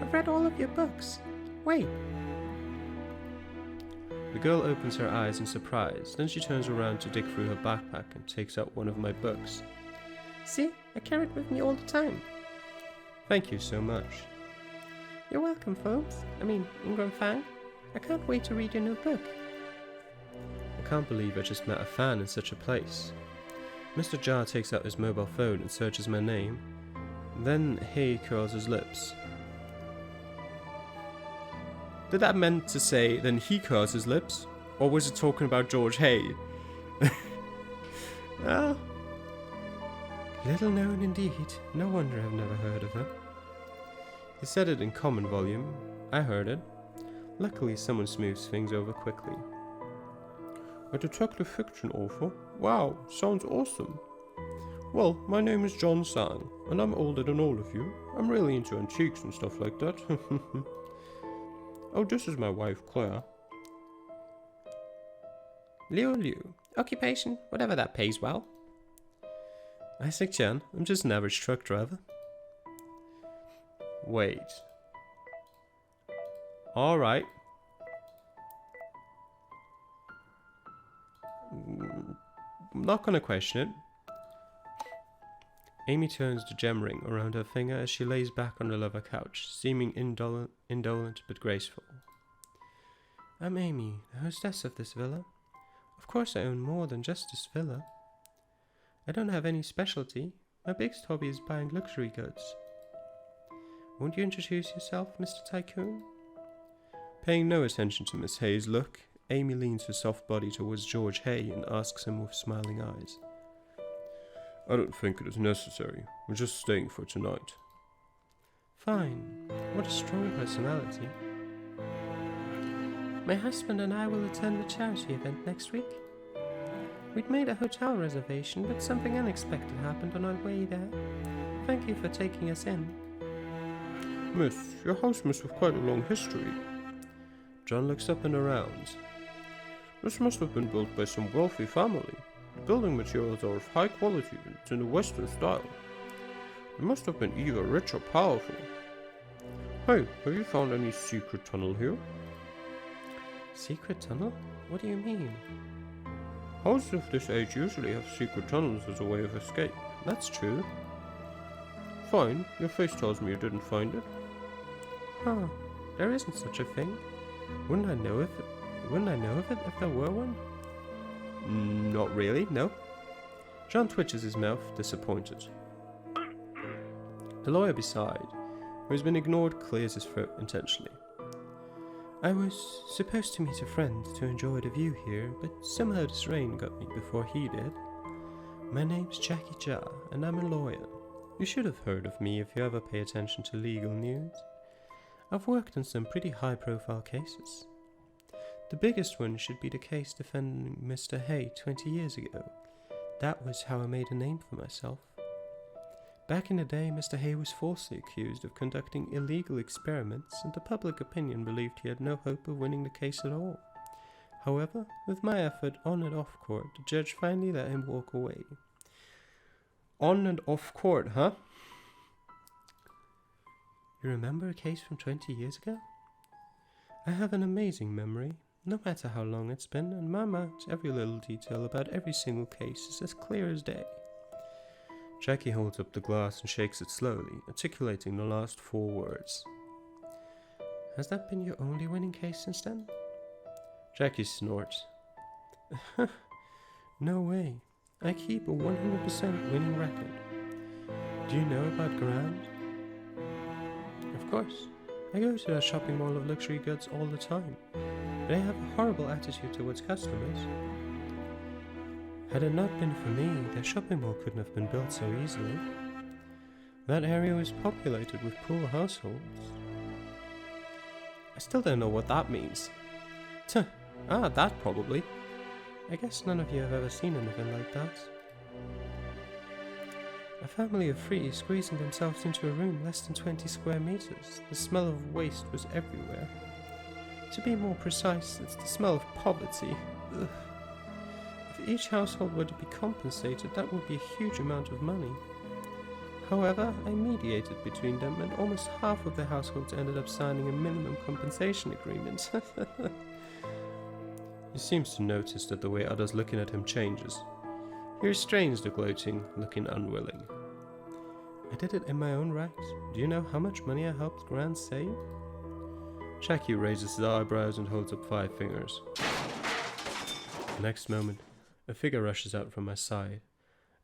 I've read all of your books. Wait. The girl opens her eyes in surprise, then she turns around to dig through her backpack and takes out one of my books. See, I carry it with me all the time. Thank you so much. You're welcome, folks. Ingram Fang. I can't wait to read your new book. I can't believe I just met a fan in such a place. Mr. Jar takes out his mobile phone and searches my name. Then he curls his lips. Did that meant to say, then he curls his lips? Or was it talking about George Hay? Well, little known indeed. No wonder I've never heard of her. He said it in common volume. I heard it. Luckily, someone smooths things over quickly. A detective fiction author? Wow, sounds awesome. Well, my name is John Sang, and I'm older than all of you. I'm really into antiques and stuff like that. Oh, this is my wife, Claire. Liu. Occupation, whatever that pays well. Isaac Chan, I'm just an average truck driver. Wait. Alright. I'm not gonna question it. Amy turns the gem ring around her finger as she lays back on the leather couch, seeming indolent but graceful. I'm Amy, the hostess of this villa. Of course I own more than just this villa. I don't have any specialty. My biggest hobby is buying luxury goods. Won't you introduce yourself, Mr. Tycoon? Paying no attention to Miss Hay's look, Amy leans her soft body towards George Hay and asks him with smiling eyes. I don't think it is necessary. We're just staying for tonight. Fine. What a strong personality. My husband and I will attend the charity event next week. We'd made a hotel reservation, but something unexpected happened on our way there. Thank you for taking us in. Miss, your house must have quite a long history. John looks up and around. This must have been built by some wealthy family. The building materials are of high quality and it's in the Western style. They must have been either rich or powerful. Hey, have you found any secret tunnel here? Secret tunnel? What do you mean? Houses of this age usually have secret tunnels as a way of escape. That's true. Fine, your face tells me you didn't find it. Huh, there isn't such a thing. Wouldn't I know of it if there were one? Not really, no. John twitches his mouth, disappointed. The lawyer beside, who has been ignored, clears his throat intentionally. I was supposed to meet a friend to enjoy the view here, but somehow this rain got me before he did. My name's Jackie Jha, and I'm a lawyer. You should have heard of me if you ever pay attention to legal news. I've worked on some pretty high-profile cases. The biggest one should be the case defending Mr. Hay 20 years ago. That was how I made a name for myself. Back in the day, Mr. Hay was falsely accused of conducting illegal experiments, and the public opinion believed he had no hope of winning the case at all. However, with my effort on and off court, the judge finally let him walk away. On and off court, huh? You remember a case from 20 years ago? I have an amazing memory, no matter how long it's been, and my mind, every little detail about every single case is as clear as day. Jackie holds up the glass and shakes it slowly, articulating the last 4 words. Has that been your only winning case since then? Jackie snorts. No way. I keep a 100% winning record. Do you know about Grand? Of course. I go to that shopping mall of luxury goods all the time. They have a horrible attitude towards customers. Had it not been for me, their shopping mall couldn't have been built so easily. That area was populated with poor households. I still don't know what that means. That probably. I guess none of you have ever seen anything like that. A family of 3 squeezing themselves into a room less than 20 square meters. The smell of waste was everywhere. To be more precise, it's the smell of poverty. Ugh. If each household were to be compensated, that would be a huge amount of money. However, I mediated between them, and almost half of the households ended up signing a minimum compensation agreement. He seems to notice that the way others looking at him changes. He restrains the gloating, looking unwilling. I did it in my own right. Do you know how much money I helped Grant save? Jackie raises his eyebrows and holds up 5 fingers. The next moment, a figure rushes out from my side,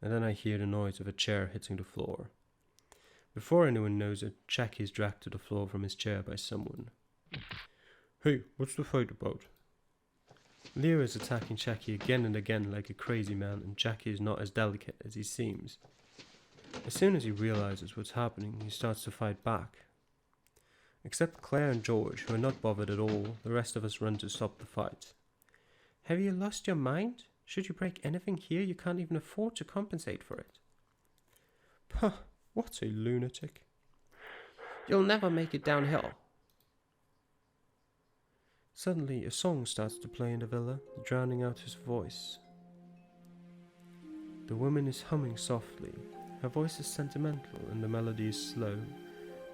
and then I hear the noise of a chair hitting the floor. Before anyone knows it, Jackie is dragged to the floor from his chair by someone. Hey, what's the fight about? Leo is attacking Jackie again and again like a crazy man, and Jackie is not as delicate as he seems. As soon as he realizes what's happening, he starts to fight back. Except Claire and George, who are not bothered at all, the rest of us run to stop the fight. Have you lost your mind? Should you break anything here, you can't even afford to compensate for it. Puh, what a lunatic. You'll never make it downhill. Suddenly, a song starts to play in the villa, drowning out his voice. The woman is humming softly. Her voice is sentimental and the melody is slow,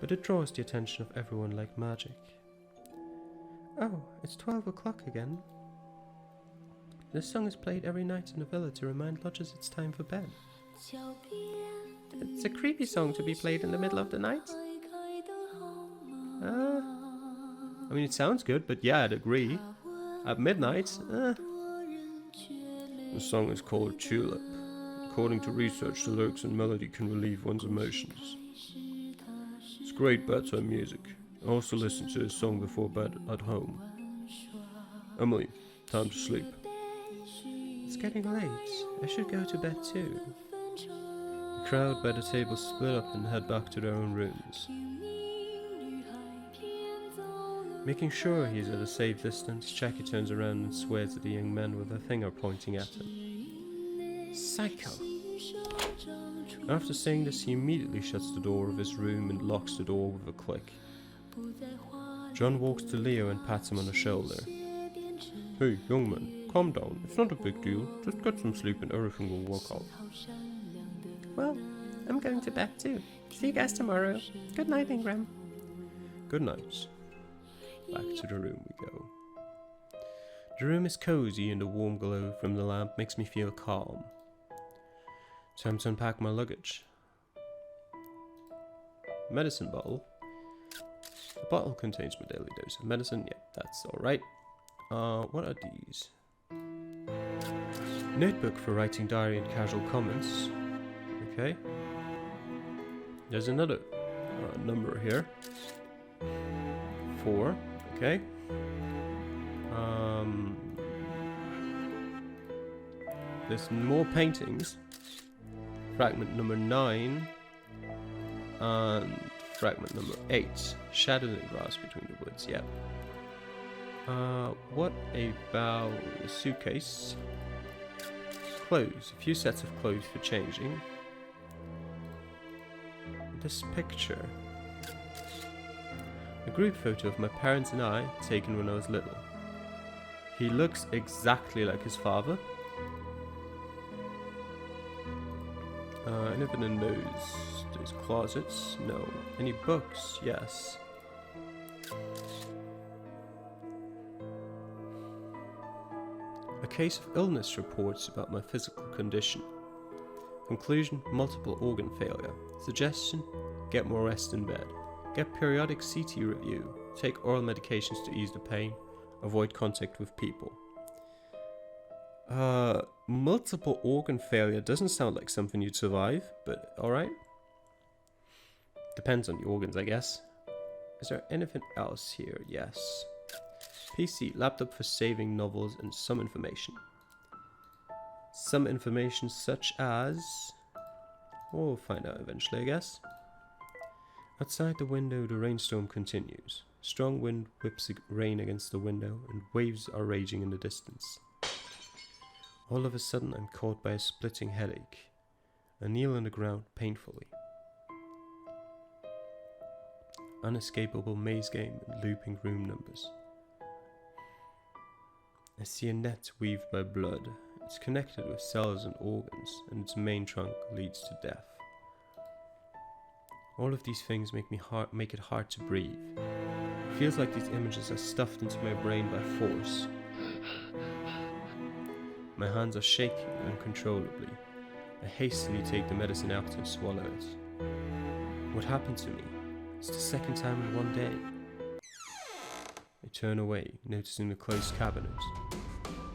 but it draws the attention of everyone like magic. Oh, it's 12 o'clock again. This song is played every night in the villa to remind lodgers it's time for bed. It's a creepy song to be played in the middle of the night. I mean, it sounds good, but yeah, I'd agree. At midnight, The song is called Tulip. According to research, the lyrics and melody can relieve one's emotions. It's great bedtime music. I also listen to this song before bed at home. Emily, time to sleep. It's getting late. I should go to bed too. The crowd by the table split up and head back to their own rooms. Making sure he's at a safe distance, Jackie turns around and swears at the young man with her finger pointing at him. Psycho! After saying this, he immediately shuts the door of his room and locks the door with a click. John walks to Leo and pats him on the shoulder. Hey, young man, calm down. It's not a big deal. Just get some sleep and everything will work out. Well, I'm going to bed too. See you guys tomorrow. Good night, Ingram. Good night. Back to the room we go. The room is cozy and the warm glow from the lamp makes me feel calm. Time to unpack my luggage. Medicine bottle. The bottle contains my daily dose of medicine. Yeah, that's alright. What are these? Notebook for writing diary and casual comments. Okay. There's another number here. 4. Okay. There's more paintings. Fragment number 9 and fragment number 8. Shadow in the grass between the woods. Yeah. What about a suitcase? Clothes. A few sets of clothes for changing. This picture. A group photo of my parents and I, taken when I was little. He looks exactly like his father. Anything in those closets? No. Any books? Yes. A case of illness reports about my physical condition. Conclusion: multiple organ failure. Suggestion: get more rest in bed. Get periodic CT review. Take oral medications to ease the pain. Avoid contact with people. Multiple organ failure doesn't sound like something you'd survive, but alright. Depends on the organs, I guess. Is there anything else here? Yes. PC, laptop for saving novels and some information. Some information such as... we'll find out eventually, I guess. Outside the window, the rainstorm continues. Strong wind whips rain against the window, and waves are raging in the distance. All of a sudden, I'm caught by a splitting headache. I kneel on the ground painfully. Unescapable maze game and looping room numbers. I see a net weaved by blood. It's connected with cells and organs, and its main trunk leads to death. All of these things make it hard to breathe. It feels like these images are stuffed into my brain by force. My hands are shaking uncontrollably. I hastily take the medicine out and swallow it. What happened to me? It's the second time in one day. I turn away, noticing the closed cabinet.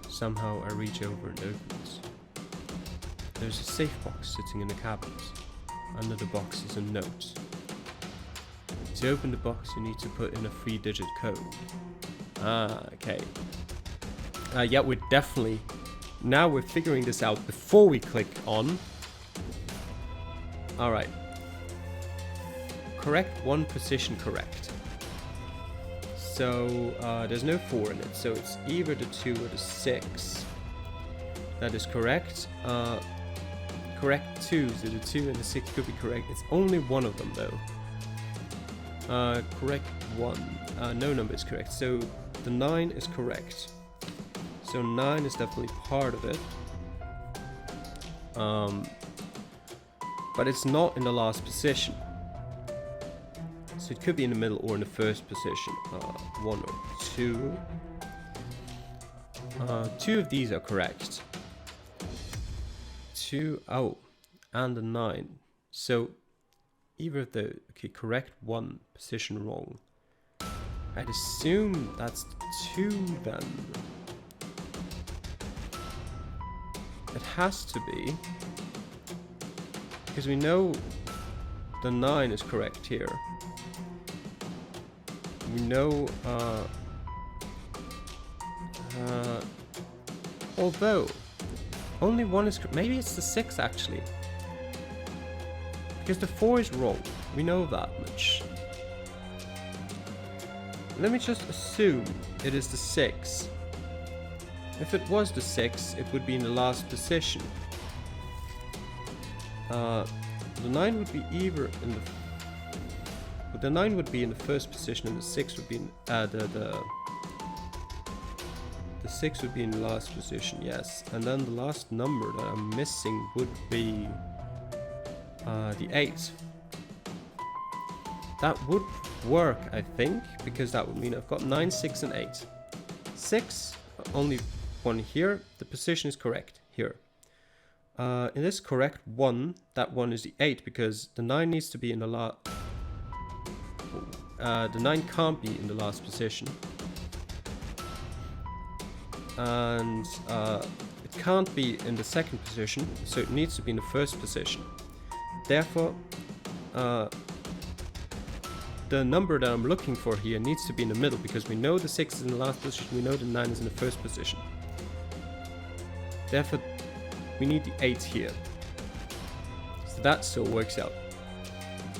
Somehow I reach over and open it. There's a safe box sitting in the cabinet. Under the box is a note. To open the box, you need to put in a 3-digit code. Okay. Yeah, we're definitely... now we're figuring this out before we click on. Alright. Correct 1 position correct. So, there's no 4 in it, so it's either the 2 or the 6. That is correct. Correct 2, so the 2 and the 6 could be correct. It's only one of them though. Correct 1. No number is correct, so the 9 is correct. So 9 is definitely part of it. But it's not in the last position. So it could be in the middle or in the first position. 1 or 2. 2 of these are correct. 2, oh, and a 9. So either of the, okay, correct 1, position wrong. I'd assume that's 2 then. It has to be, because we know the 9 is correct here. We know, although only 1 is maybe it's the 6 actually, because the 4 is wrong. We know that much. Let me just assume it is the 6. If it was the 6, it would be in the last position. The 9 would be either in the... but the 9 would be in the first position, and the 6 would be in... the 6 would be in the last position, yes. And then the last number that I'm missing would be... the 8. That would work, I think, because that would mean I've got 9, 6, and 8. 6, only 1 here. The position is correct here. In this correct 1, that 1 is the 8, because the 9 needs to be in the last... the 9 can't be in the last position. And it can't be in the second position, so it needs to be in the first position. Therefore, the number that I'm looking for here needs to be in the middle, because we know the 6 is in the last position, we know the 9 is in the first position. Therefore, we need the 8 here. So that still works out.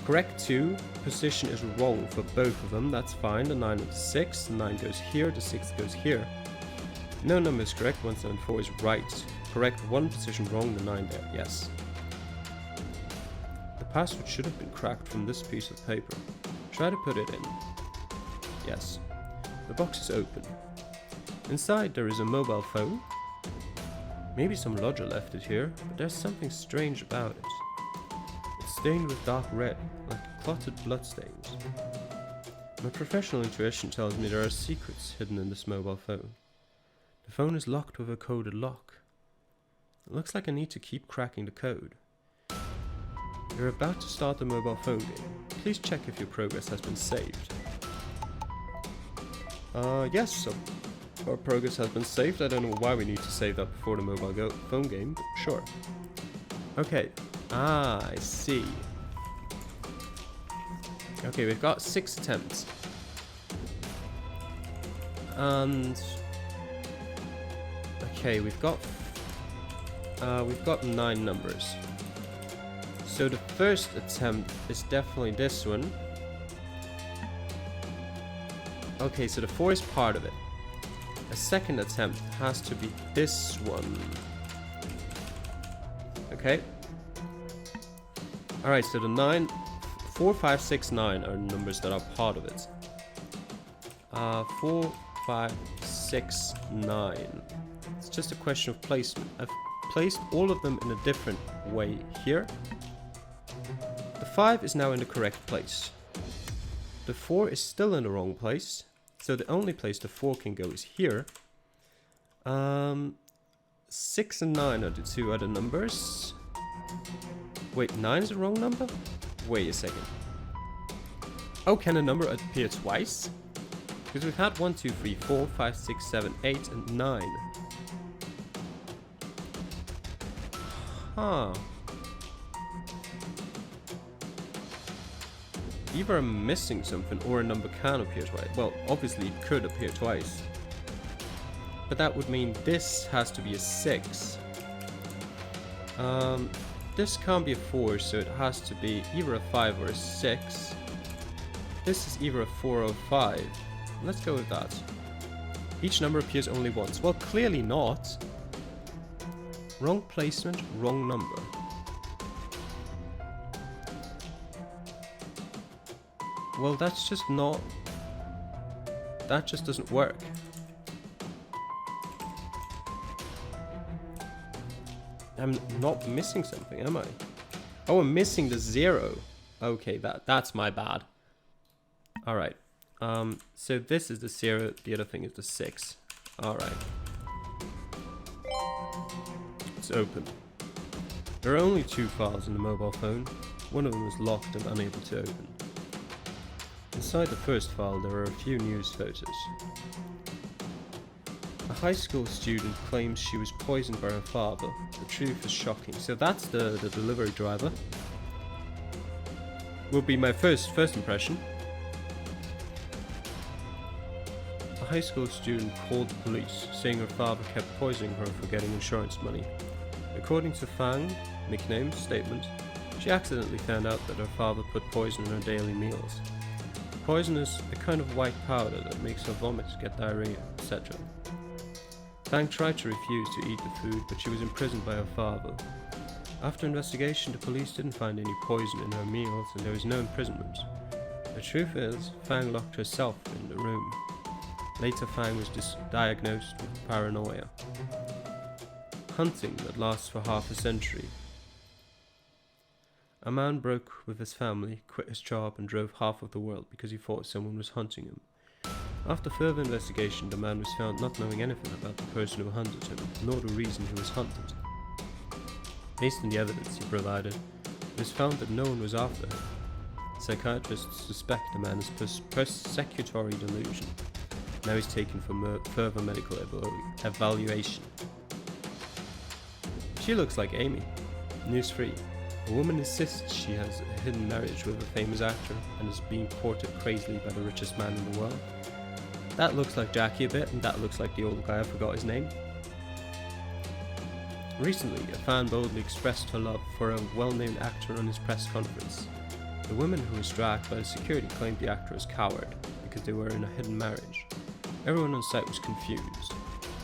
Correct 2 position is wrong for both of them, that's fine. The 9 and the 6, the 9 goes here, the 6 goes here. No number is correct, 174 is right. Correct 1 position wrong, the 9 there, yes. The password should have been cracked from this piece of paper. Try to put it in. Yes. The box is open. Inside there is a mobile phone. Maybe some lodger left it here, but there's something strange about it. It's stained with dark red, like clotted bloodstains. My professional intuition tells me there are secrets hidden in this mobile phone. The phone is locked with a coded lock. It looks like I need to keep cracking the code. You're about to start the mobile phone game. Please check if your progress has been saved. Yes, so our progress has been saved. I don't know why we need to save that before the mobile phone game, but sure. Okay. I see. Okay, we've got 6 attempts. And okay, we've got 9 numbers. So the first attempt is definitely this one. Okay, so the 4 is part of it. A second attempt has to be this one. Okay. Alright, so the 9, 4, 5, 6, 9 are numbers that are part of it. 4, 5, 6, 9. It's just a question of placement. I've placed all of them in a different way here. The 5 is now in the correct place. The 4 is still in the wrong place, so the only place the 4 can go is here. 6 and 9 are the 2 other numbers. Wait, 9 is the wrong number? Wait a second. Oh, can a number appear twice? Because we've had 1, 2, 3, 4, 5, 6, 7, 8, and 9. Huh. Either I'm missing something or a number can appear twice. Well, obviously it could appear twice. But that would mean this has to be a 6. This can't be a 4, so it has to be either a 5 or a 6. This is either a 4 or a 5. Let's go with that. Each number appears only once. Well, clearly not. Wrong placement, wrong number. Well, that's just not... That just doesn't work. I'm not missing something, am I? Oh, I'm missing the 0. Okay, that's my bad. Alright. So this is the 0, the other thing is the 6. Alright. It's open. There are only 2 files in the mobile phone. One of them is locked and unable to open. Inside the first file there are a few news photos. A high school student claims she was poisoned by her father. The truth is shocking. So that's the delivery driver. Will be my first impression. A high school student called the police, saying her father kept poisoning her for getting insurance money. According to Fang, nickname's statement, she accidentally found out that her father put poison in her daily meals. Poison is a kind of white powder that makes her vomit, get diarrhea, etc. Fang tried to refuse to eat the food, but she was imprisoned by her father. After investigation, the police didn't find any poison in her meals and there was no imprisonment. The truth is, Fang locked herself in the room. Later, Fang was diagnosed with paranoia. Hunting that lasts for half a century. A man broke with his family, quit his job and drove half of the world because he thought someone was hunting him. After further investigation, the man was found not knowing anything about the person who hunted him, nor the reason he was hunted. Based on the evidence he provided, it was found that no one was after him. Psychiatrists suspect the man is persecutory delusion. Now he's taken for further medical evaluation. She looks like Amy. News 3. A woman insists she has a hidden marriage with a famous actor and is being courted crazily by the richest man in the world. That looks like Jackie a bit, and that looks like the old guy, I forgot his name. Recently, a fan boldly expressed her love for a well-known actor on his press conference. The woman who was dragged by the security claimed the actor was a coward because they were in a hidden marriage. Everyone on site was confused.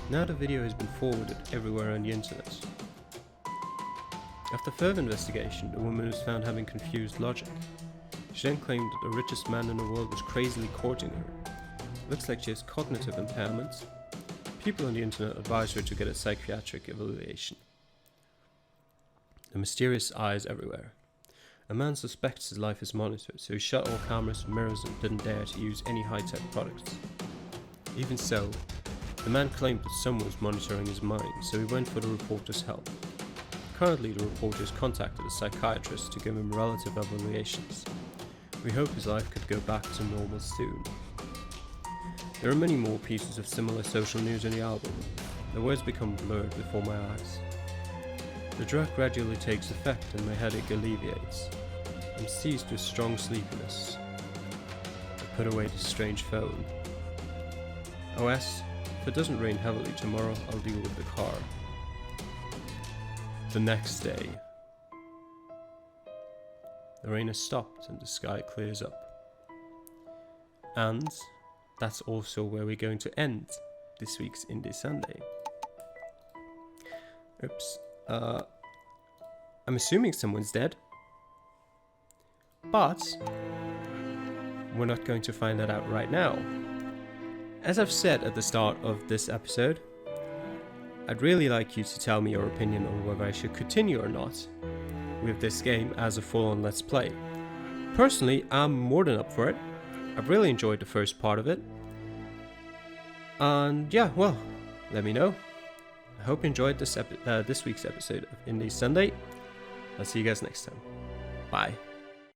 Now the video has been forwarded everywhere on the internet. After further investigation, the woman was found having confused logic. She then claimed that the richest man in the world was crazily courting her. Looks like she has cognitive impairment. People on the internet advised her to get a psychiatric evaluation. The mysterious eyes everywhere. A man suspects his life is monitored, so he shut all cameras and mirrors and didn't dare to use any high-tech products. Even so, the man claimed that someone was monitoring his mind, so he went for the reporter's help. Currently, the reporters contacted a psychiatrist to give him relative evaluations. We hope his life could go back to normal soon. There are many more pieces of similar social news in the album. The words become blurred before my eyes. The drug gradually takes effect and my headache alleviates. I'm seized with strong sleepiness. I put away the strange phone. OS, if it doesn't rain heavily tomorrow, I'll deal with the car. The next day. The rain has stopped and the sky clears up. And that's also where we're going to end this week's Indie Sunday. Oops. I'm assuming someone's dead. But we're not going to find that out right now. As I've said at the start of this episode, I'd really like you to tell me your opinion on whether I should continue or not with this game as a full-on Let's Play. Personally, I'm more than up for it. I've really enjoyed the first part of it. And yeah, well, let me know. I hope you enjoyed this week's episode of Indie Sunday. I'll see you guys next time. Bye.